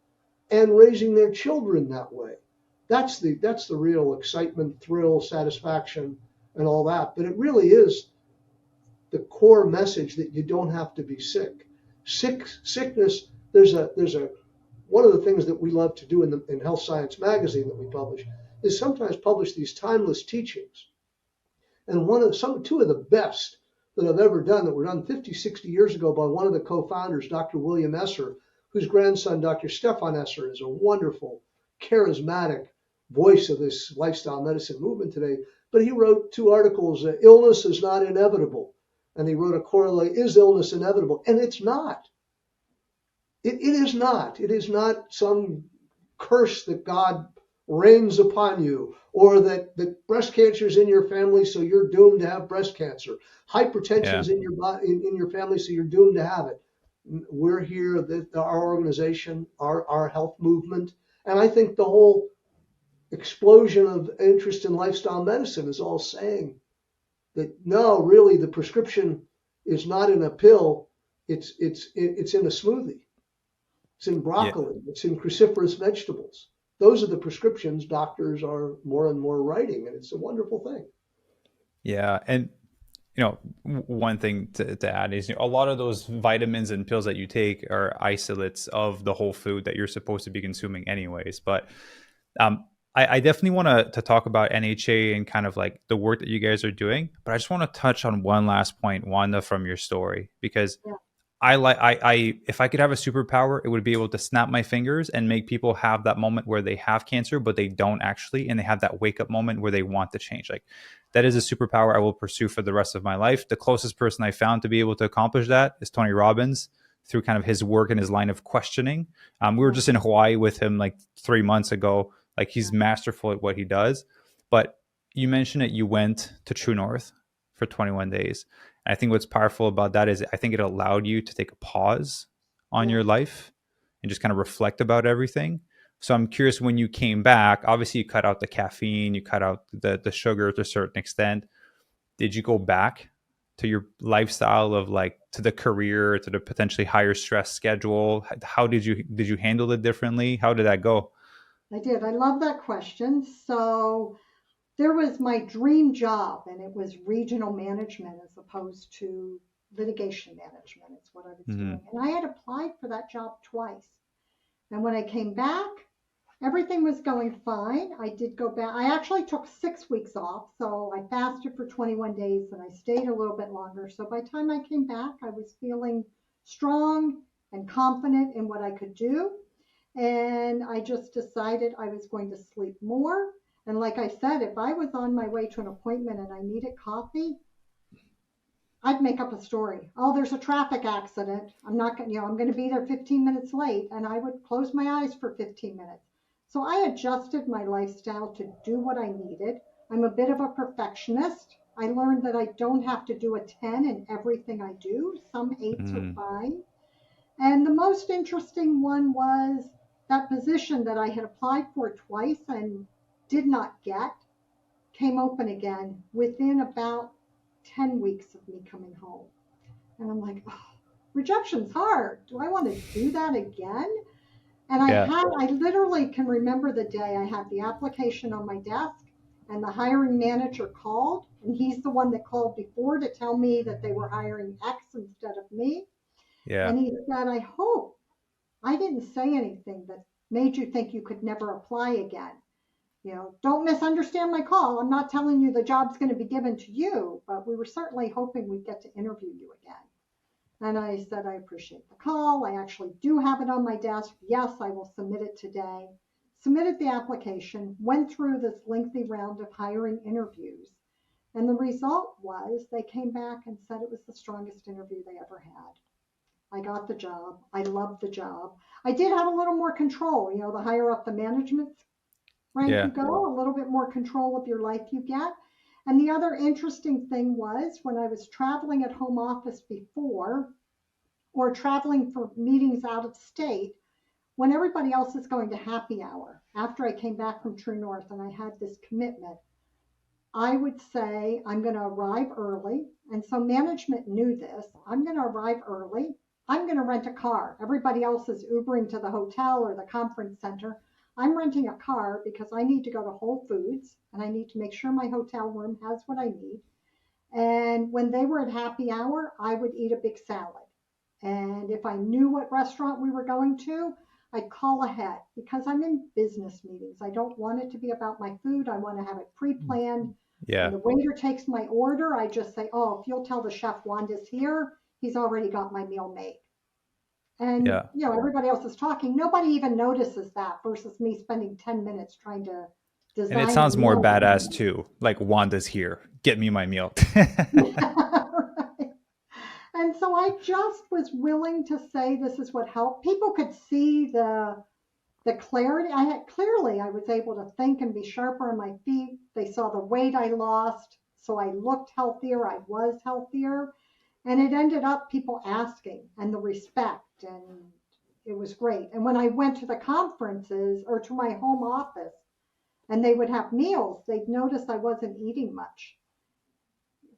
and raising their children that way. That's the real excitement, thrill, satisfaction, and all that. But it really is the core message that you don't have to be sick. Sickness. There's a one of the things that we love to do in Health Science magazine that we publish is sometimes publish these timeless teachings. And two of the best that I've ever done, that were done 50, 60 years ago by one of the co-founders, Dr. William Esser, whose grandson, Dr. Stefan Esser, is a wonderful, charismatic voice of this lifestyle medicine movement today. But he wrote 2 articles, Illness is Not Inevitable. And he wrote a corollary, Is Illness Inevitable? And it's not. It is not. It is not some curse that God rains upon you, or that breast cancer is in your family, so you're doomed to have breast cancer. Hypertension's in your body, in your family, so you're doomed to have it. We're here, our organization, our health movement, and I think the whole explosion of interest in lifestyle medicine is all saying that no, really, the prescription is not in a pill; it's in a smoothie. It's in Yeah. broccoli. It's in cruciferous vegetables. Those are the prescriptions doctors are more and more writing, and it's a wonderful thing. Yeah. And, one thing to add is, a lot of those vitamins and pills that you take are isolates of the whole food that you're supposed to be consuming anyways. But I definitely want to talk about NHA and kind of like the work that you guys are doing. But I just want to touch on one last point, Wanda, from your story, because I if I could have a superpower, it would be able to snap my fingers and make people have that moment where they have cancer, but they don't actually, and they have that wake up moment where they want to change. Like, that is a superpower I will pursue for the rest of my life. The closest person I found to be able to accomplish that is Tony Robbins, through kind of his work and his line of questioning. We were just in Hawaii with him like 3 months ago. Like, he's masterful at what he does. But you mentioned that you went to True North for 21 days. I think what's powerful about that is I think it allowed you to take a pause on your life and just kind of reflect about everything. So I'm curious, when you came back, obviously you cut out the caffeine, you cut out the sugar to a certain extent. Did you go back to your lifestyle of, like, to the career, to the potentially higher stress schedule? How did you handle it differently? How did that go? I did. I love that question. So there was my dream job, and it was regional management as opposed to litigation management. It's what I was Mm-hmm. doing. And I had applied for that job twice. And when I came back, everything was going fine. I did go back. I actually took 6 weeks off. So I fasted for 21 days and I stayed a little bit longer. So by the time I came back, I was feeling strong and confident in what I could do. And I just decided I was going to sleep more. And like I said, if I was on my way to an appointment and I needed coffee, I'd make up a story. Oh, there's a traffic accident. I'm not going, I'm going to be there 15 minutes late, and I would close my eyes for 15 minutes. So I adjusted my lifestyle to do what I needed. I'm a bit of a perfectionist. I learned that I don't have to do a 10 in everything I do. Some 8s are Mm-hmm. fine. And the most interesting one was that position that I had applied for twice and did not get came open again within about 10 weeks of me coming home. And I'm like, oh, rejection's hard. Do I want to do that again? And Yeah. I literally can remember the day I had the application on my desk and the hiring manager called, and he's the one that called before to tell me that they were hiring X instead of me. Yeah. And he said, I hope I didn't say anything that made you think you could never apply again. Don't misunderstand my call. I'm not telling you the job's going to be given to you, but we were certainly hoping we'd get to interview you again. And I said, I appreciate the call. I actually do have it on my desk. Yes, I will submit it today. Submitted the application, went through this lengthy round of hiring interviews. And the result was they came back and said it was the strongest interview they ever had. I got the job. I loved the job. I did have a little more control. The higher up the management rank Yeah. you go, a little bit more control of your life you get. And the other interesting thing was when I was traveling at home office before or traveling for meetings out of state, when everybody else is going to happy hour, after I came back from True North and I had this commitment, I would say I'm going to arrive early. And so management knew this. I'm going to arrive early. I'm going to rent a car. Everybody else is Ubering to the hotel or the conference center. I'm renting a car because I need to go to Whole Foods and I need to make sure my hotel room has what I need. And when they were at happy hour, I would eat a big salad. And if I knew what restaurant we were going to, I'd call ahead because I'm in business meetings. I don't want it to be about my food. I want to have it pre-planned. When Yeah. the waiter takes my order, I just say, oh, if you'll tell the chef Wanda's here, he's already got my meal made. And, Yeah. everybody else is talking. Nobody even notices that versus me spending 10 minutes trying to And it design a sounds more meal. badass too. Like Wanda's here. Get me my meal. Right. And so I just was willing to say this is what helped. People could see the clarity. I was able to think and be sharper on my feet. They saw the weight I lost, so I looked healthier. I was healthier, and it ended up people asking and the respect, and it was great. And when I went to the conferences or to my home office, and they would have meals, they'd notice I wasn't eating much.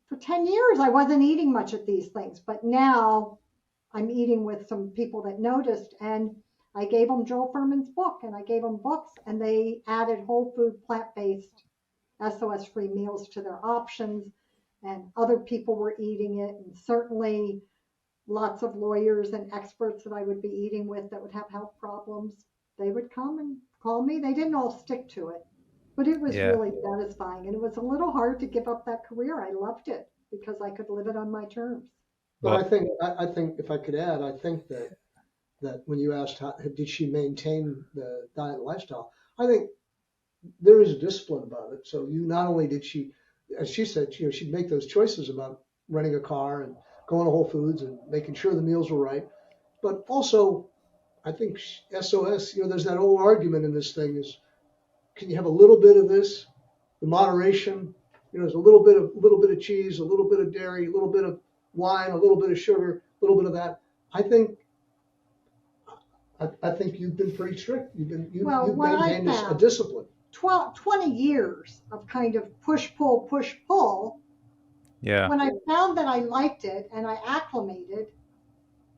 For 10 years, I wasn't eating much at these things, but now I'm eating with some people that noticed, and I gave them Joel Furman's book, and I gave them books, and they added whole food, plant-based, SOS-free meals to their options, and other people were eating it, and certainly lots of lawyers and experts that I would be eating with that would have health problems, they would come and call me. They didn't all stick to it, but it was Yeah. really satisfying, and it was a little hard to give up that career. I loved it because I could live it on my terms. But Well, I think if I could add, I think that when you asked how did she maintain the diet and lifestyle, I think there is a discipline about it. So you not only did she, as she said, she'd make those choices about renting a car and going to Whole Foods and making sure the meals were right, but also I think SOS, there's that old argument in this thing is, can you have a little bit of this, the moderation, there's a little bit of cheese, a little bit of dairy, a little bit of wine, a little bit of sugar, a little bit of that. I think I think you've been pretty strict. Well, You've what I maintained a found, discipline. 20 years of kind of push, pull. yeah. When I found that I liked it and I acclimated,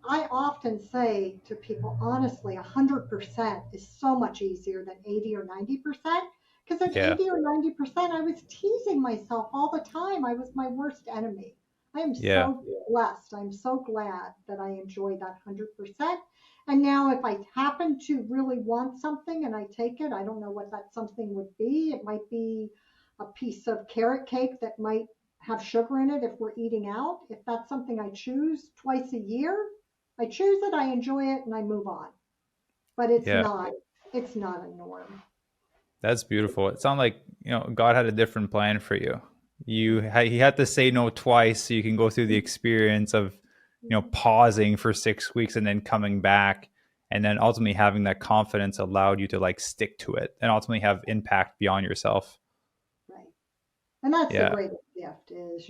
I often say to people, honestly, 100% is so much easier than 80 or 90%. Because at Yeah. 80 or 90%, I was teasing myself all the time. I was my worst enemy. I am Yeah. so blessed. I'm so glad that I enjoy that 100%. And now, if I happen to really want something and I take it, I don't know what that something would be. It might be a piece of carrot cake that might have sugar in it if we're eating out. If that's something I choose twice a year, I choose it, I enjoy it, and I move on. But Yeah. it's not a norm. That's beautiful. It sounds like, God had a different plan for you. He had to say no twice so you can go through the experience of, pausing for 6 weeks and then coming back. And then ultimately having that confidence allowed you to like stick to it and ultimately have impact beyond yourself. Right. And that's the Yeah. greatest gift is,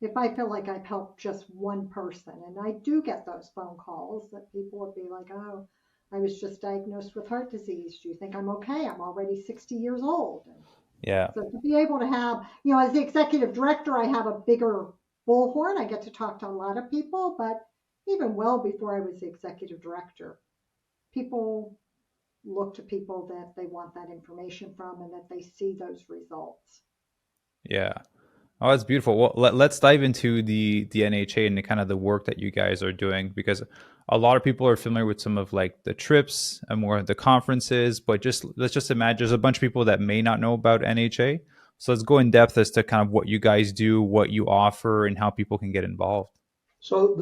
if I feel like I've helped just one person, and I do get those phone calls that people would be like, oh, I was just diagnosed with heart disease. Do you think I'm okay? I'm already 60 years old. And Yeah. so to be able to have, as the executive director, I have a bigger bullhorn. I get to talk to a lot of people, but even well before I was the executive director, people look to people that they want that information from and that they see those results. Yeah. Oh, that's beautiful. Well, let's dive into the NHA and the kind of the work that you guys are doing, because a lot of people are familiar with some of like the trips and more of the conferences, but let's just imagine there's a bunch of people that may not know about NHA. So let's go in depth as to kind of what you guys do, what you offer, and how people can get involved. So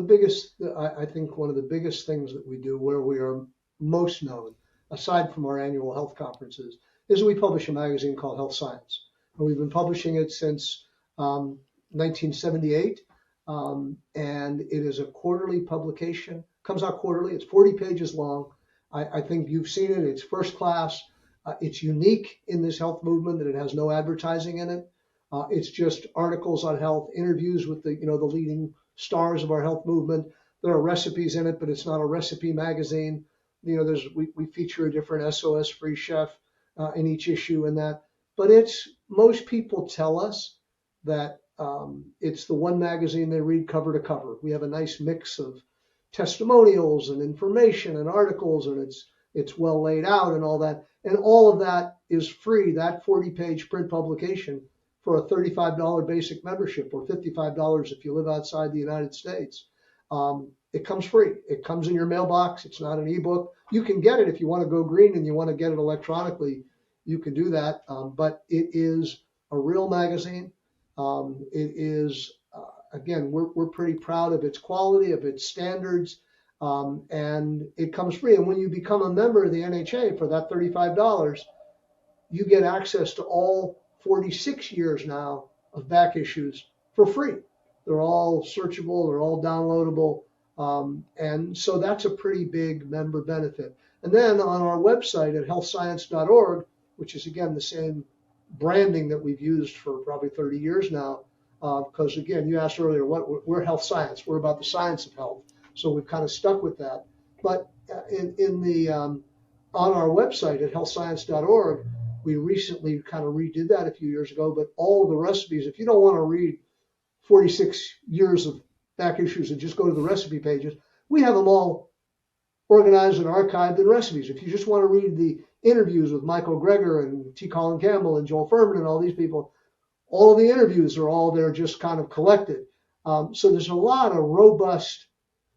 I think one of the biggest things that we do where we are most known, aside from our annual health conferences, is we publish a magazine called Health Science. And we've been publishing it since 1978. And it is a quarterly publication, comes out quarterly. It's 40 pages long. I think you've seen it. It's first class. It's unique in this health movement that it has no advertising in it. It's just articles on health, interviews with the leading stars of our health movement. There are recipes in it, but it's not a recipe magazine. We feature a different SOS free chef in each issue and that. But most people tell us that it's the one magazine they read cover to cover. We have a nice mix of testimonials and information and articles, and it's well laid out and all that. And all of that is free, that 40-page print publication, for a $35 basic membership, or $55 if you live outside the United States. It comes free. It comes in your mailbox. It's not an ebook. You can get it if you want to go green and you want to get it electronically. You can do that. But it is a real magazine. It is, again, we're pretty proud of its quality, of its standards, and it comes free. And when you become a member of the NHA for that $35, you get access to all 46 years now of back issues for free. They're all searchable, they're all downloadable, and so that's a pretty big member benefit. And then on our website at healthscience.org, which is again the same branding that we've used for probably 30 years now, because again, you asked earlier, we're health science, we're about the science of health, so we've kind of stuck with that. But on our website at healthscience.org, we recently kind of redid that a few years ago, but all the recipes, if you don't want to read 46 years of back issues and just go to the recipe pages, we have them all organized and archived in recipes. If you just want to read the interviews with Michael Greger and T. Colin Campbell and Joel Furman and all these people, all of the interviews are all there just kind of collected. So there's a lot of robust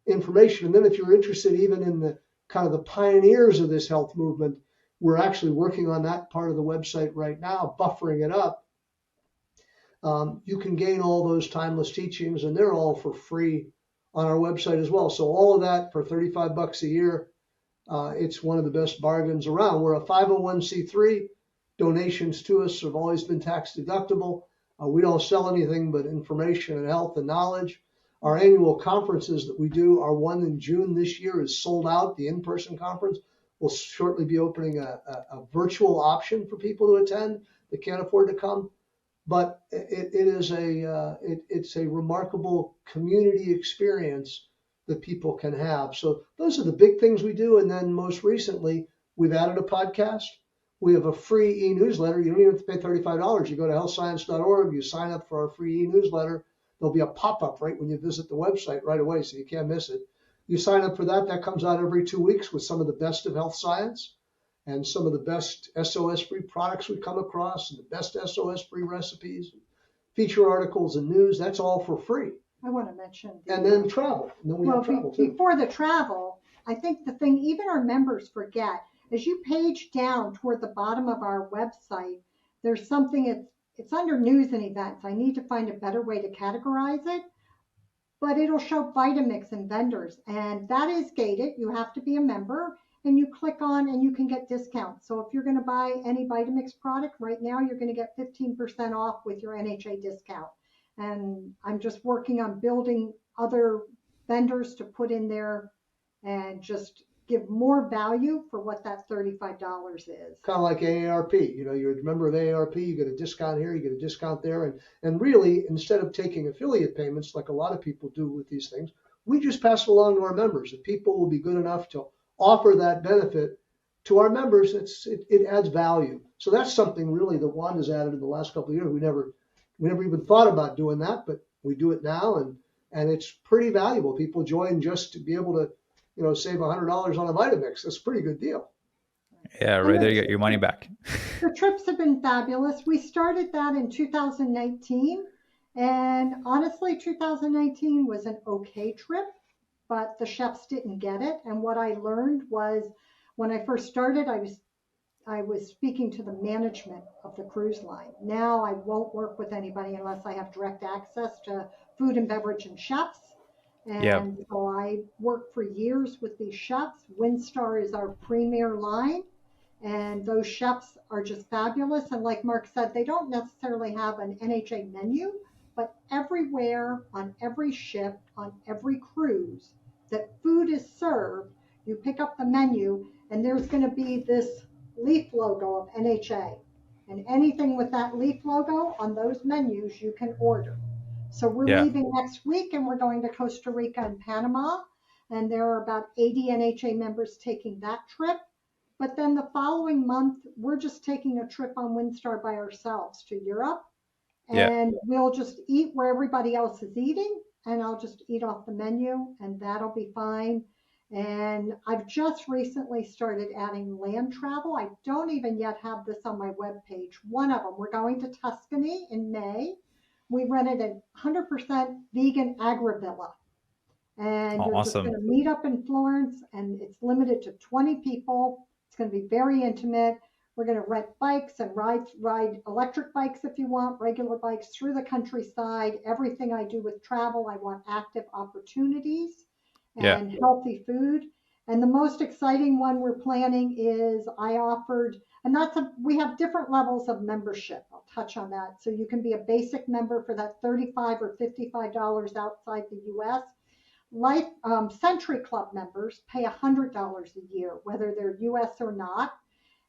information. And then if you're interested even in the kind of the pioneers of this health movement, we're actually working on that part of the website right now, buffering it up. You can gain all those timeless teachings, and they're all for free on our website as well. So all of that for $35 a year. It's one of the best bargains around. We're a 501c3. Donations to us have always been tax deductible. We don't sell anything but information and health and knowledge. Our annual conferences that we do, our one in June this year is sold out, the in-person conference. We'll shortly be opening a virtual option for people to attend that can't afford to come. But it's a remarkable community experience that people can have. So those are the big things we do. And then most recently, we've added a podcast. We have a free e-newsletter. You don't even have to pay $35. You go to healthscience.org, you sign up for our free e-newsletter. There'll be a pop-up right when you visit the website right away, so you can't miss it. You sign up for that. That comes out every 2 weeks with some of the best of health science and some of the best SOS-free products we come across, and the best SOS-free recipes, feature articles and news. That's all for free. I want to mention. And then travel. And then we have travel too. Before the travel, I think the thing even our members forget, as you page down toward the bottom of our website, there's something, it's under news and events. I need to find a better way to categorize it, but it'll show Vitamix and vendors, and that is gated. You have to be a member, and you click on and you can get discounts. So if you're going to buy any Vitamix product right now, you're going to get 15% off with your NHA discount. And I'm just working on building other vendors to put in there and just give more value for what that $35 is. Kind of like AARP. You're a member of AARP, you get a discount here, you get a discount there. And really, instead of taking affiliate payments like a lot of people do with these things, we just pass it along to our members. If people will be good enough to offer that benefit to our members, it adds value. So that's something really that Wanda's added in the last couple of years. We never even thought about doing that, but we do it now, and it's pretty valuable. People join just to be able to save $100 on a Vitamix. That's a pretty good deal. Yeah, right there you get your money back. The trips have been fabulous. We started that in 2019, and honestly, 2019 was an okay trip, but the chefs didn't get it. And what I learned was, when I first started, I was speaking to the management of the cruise line. Now I won't work with anybody unless I have direct access to food and beverage and chefs. And so I worked for years with these chefs. Windstar is our premier line, and those chefs are just fabulous. And like Mark said, they don't necessarily have an NHA menu, but everywhere, on every ship, on every cruise that food is served, you pick up the menu and there's going to be this leaf logo of NHA. And anything with that leaf logo on those menus you can order. So we're Yeah. leaving next week and we're going to Costa Rica and Panama. And there are about 80 NHA members taking that trip. But then the following month, we're just taking a trip on WinStar by ourselves to Europe. Yeah. And we'll just eat where everybody else is eating. And I'll just eat off the menu and that'll be fine. And I've just recently started adding land travel. I don't even yet have this on my webpage. One of them, we're going to Tuscany in May. We rented a 100% vegan agri-villa. And you're just going Awesome. to meet up in Florence, and it's limited to 20 people. It's going to be very intimate. We're going to rent bikes and ride electric bikes if you want, regular bikes through the countryside. Everything I do with travel, I want active opportunities Yeah. and healthy food. And the most exciting one we're planning is I offered, and we have different levels of membership. I'll touch on that. So you can be a basic member for that $35 or $55 outside the US. Century Club members pay $100 a year, whether they're US or not.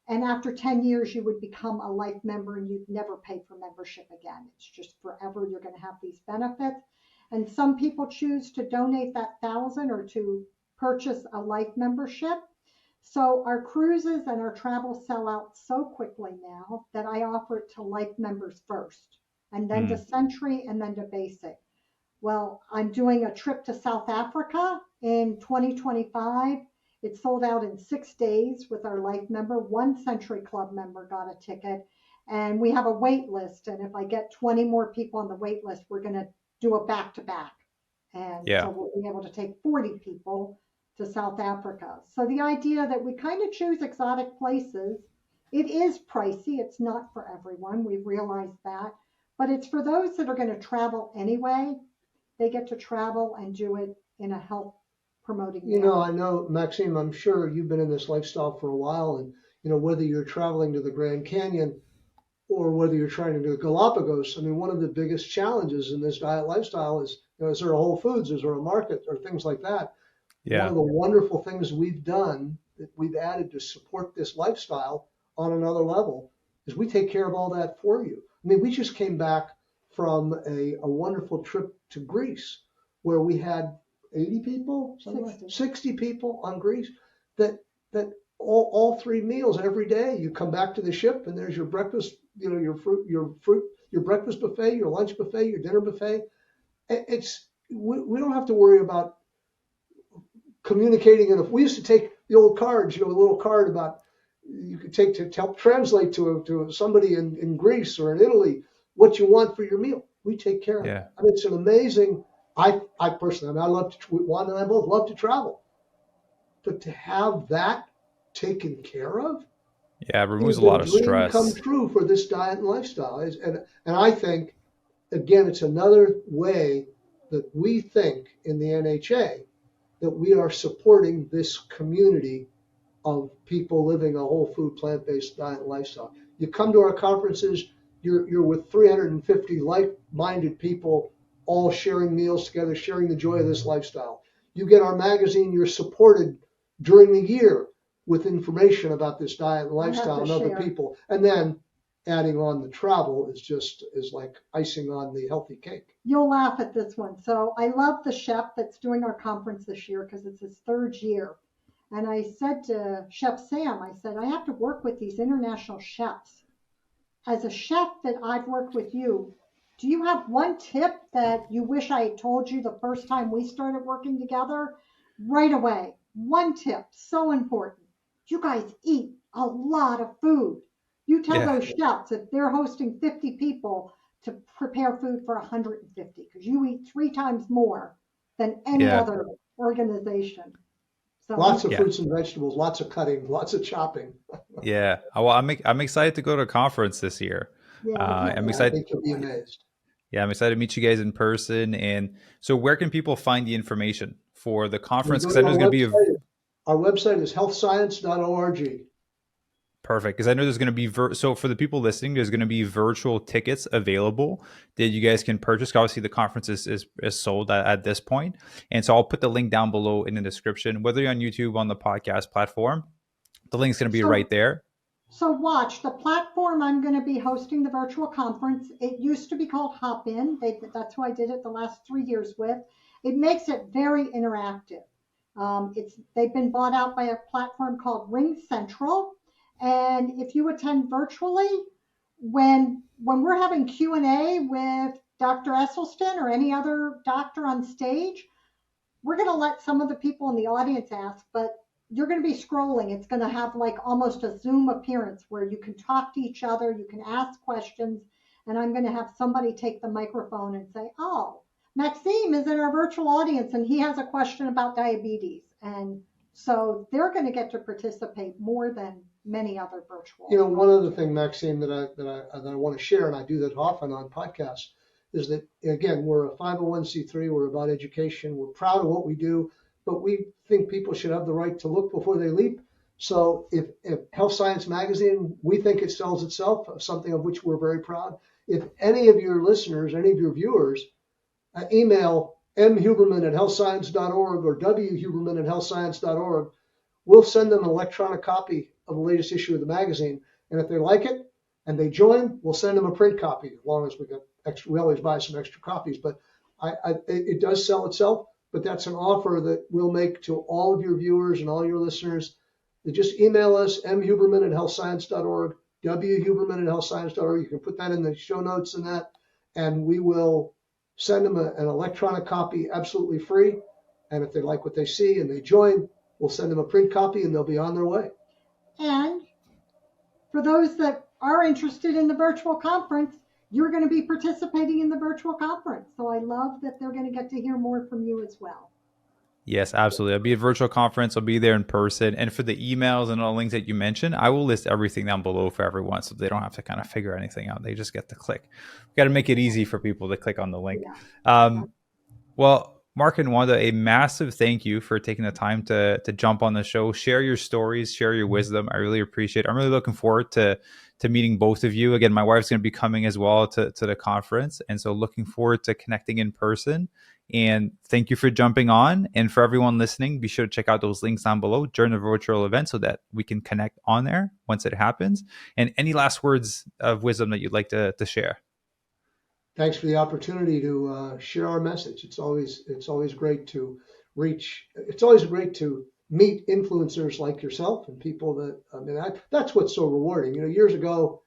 And after 10 years, you would become a life member and you'd never pay for membership again. It's just forever. You're going to have these benefits. And some people choose to donate that 1,000 or to purchase a life membership. So our cruises and our travel sell out so quickly now that I offer it to life members first, and then to Century, and then to Basic. Well, I'm doing a trip to South Africa in 2025. It sold out in 6 days with our life member. One Century Club member got a ticket, and we have a wait list. And if I get 20 more people on the wait list, we're going to do a back-to-back. And Yeah. so we'll be able to take 40 people to South Africa. So the idea that we kind of choose exotic places, it is pricey. It's not for everyone. We've realized that. But it's for those that are going to travel anyway. They get to travel and do it in a health promoting manner. I know, Maxime, I'm sure you've been in this lifestyle for a while, and whether you're traveling to the Grand Canyon or whether you're trying to do Galapagos, I mean, one of the biggest challenges in this diet lifestyle is, is there a Whole Foods, is there a market, or things like that. One of the wonderful things we've done that we've added to support this lifestyle on another level is we take care of all that for you. I mean, we just came back from a wonderful trip to Greece where we had 80 people, 60 people on Greece that all 3 meals every day. You come back to the ship and there's your breakfast, your breakfast buffet, your lunch buffet, your dinner buffet. We don't have to worry about communicating. And if we used to take the old cards, a little card about you could take to help translate to somebody in Greece or in Italy what you want for your meal. We take care of it. I mean, it's an amazing. I personally, I love to. Wanda and I both love to travel, but to have that taken care of, it removes a lot of dream stress. come true for this diet and lifestyle. And I think, again, it's another way that we think in the NHA that we are supporting this community of people living a whole food, plant-based diet and lifestyle. You come to our conferences, you're with 350 like-minded people, all sharing meals together, sharing the joy of this lifestyle. You get our magazine, you're supported during the year with information about this diet and lifestyle and other people. And then adding on the travel is like icing on the healthy cake. You'll laugh at this one. So I love the chef that's doing our conference this year because it's his 3rd year. And I said to Chef Sam, I said, I have to work with these international chefs. As a chef that I've worked with you, do you have one tip that you wish I had told you the first time we started working together? Right away. One tip, so important. You guys eat a lot of food. You tell those chefs if they're hosting 50 people to prepare food for 150 because you eat 3 times more than any other organization. So lots of fruits and vegetables, lots of cutting, lots of chopping. Well, I'm excited to go to a conference this year. I'm excited. I think you'll be amazed. I'm excited to meet you guys in person. And so where can people find the information for the conference? Because I know there's going to be our website is healthscience.org. Perfect. Because I know there's going to be, so for the people listening, there's going to be virtual tickets available that you guys can purchase. Obviously, the conference is sold at this point. And so I'll put the link down below in the description, whether you're on YouTube, on the podcast platform. The link's going to be right there. So watch the platform. I'm going to be hosting the virtual conference. It used to be called Hopin. That's who I did it the last 3 years with. It makes it very interactive. They've been bought out by a platform called Ring Central, and if you attend virtually, when we're having Q&A with Dr. Esselstyn or any other doctor on stage, we're going to let some of the people in the audience ask, but you're going to be scrolling. It's going to have like almost a Zoom appearance where you can talk to each other, you can ask questions, and I'm going to have somebody take the microphone and say, oh, Maxime is in our virtual audience and he has a question about diabetes. And so they're going to get to participate more than many other virtual. One other thing, Maxine, that I want to share, and I do that often on podcasts, is that, again, we're a 501c3, we're about education, we're proud of what we do, but we think people should have the right to look before they leap. So if Health Science Magazine, we think it sells itself, something of which we're very proud. If any of your listeners, any of your viewers, email mhuberman@healthscience.org or whuberman@healthscience.org, we'll send them an electronic copy of the latest issue of the magazine. And if they like it and they join, we'll send them a print copy, as long as we get extra. We always buy some extra copies, but it does sell itself. But that's an offer that we'll make to all of your viewers and all your listeners. They just email us, mhuberman@healthscience.org, whuberman@healthscience.org. You can put that in the show notes and that, and we will send them an electronic copy absolutely free. And if they like what they see and they join, we'll send them a print copy and they'll be on their way. And for those that are interested in the virtual conference, you're going to be participating in the virtual conference. So I love that they're going to get to hear more from you as well. Yes, absolutely. I'll be at a virtual conference. I'll be there in person. And for the emails and all the links that you mentioned, I will list everything down below for everyone so they don't have to kind of figure anything out. They just get to click. We've got to make it easy for people to click on the link. Yeah. Well, Mark and Wanda, a massive thank you for taking the time to jump on the show, share your stories, share your wisdom. I really appreciate it. I'm really looking forward to meeting both of you. Again, my wife's going to be coming as well to the conference. And so looking forward to connecting in person. And thank you for jumping on. And for everyone listening, be sure to check out those links down below during the virtual event so that we can connect on there once it happens. And any last words of wisdom that you'd like to share? Thanks for the opportunity to share our message. It's always great to reach. It's always great to meet influencers like yourself and people that, that's what's so rewarding. Years ago,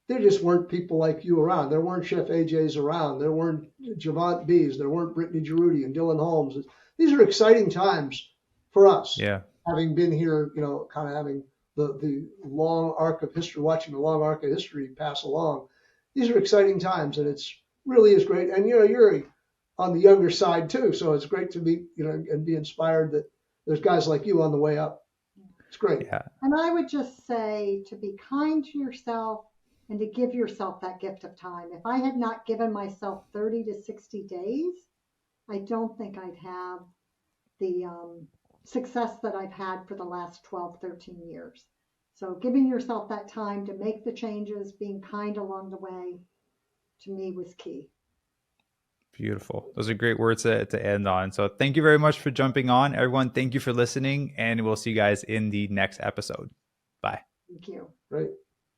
there just weren't people like you around. There weren't Chef AJs around. There weren't Javant B's. There weren't Brittany Giroudi and Dylan Holmes. These are exciting times for us. Yeah. Having been here, kind of having the long arc of history, watching the long arc of history pass along. These are exciting times, and it's really is great. And you're on the younger side too, so it's great to meet, and be inspired that there's guys like you on the way up. It's great. Yeah. And I would just say to be kind to yourself and to give yourself that gift of time. If I had not given myself 30 to 60 days, I don't think I'd have the success that I've had for the last 12, 13 years. So giving yourself that time to make the changes, being kind along the way, to me was key. Beautiful. Those are great words to end on. So thank you very much for jumping on. Everyone, thank you for listening, and we'll see you guys in the next episode. Bye. Thank you. Great.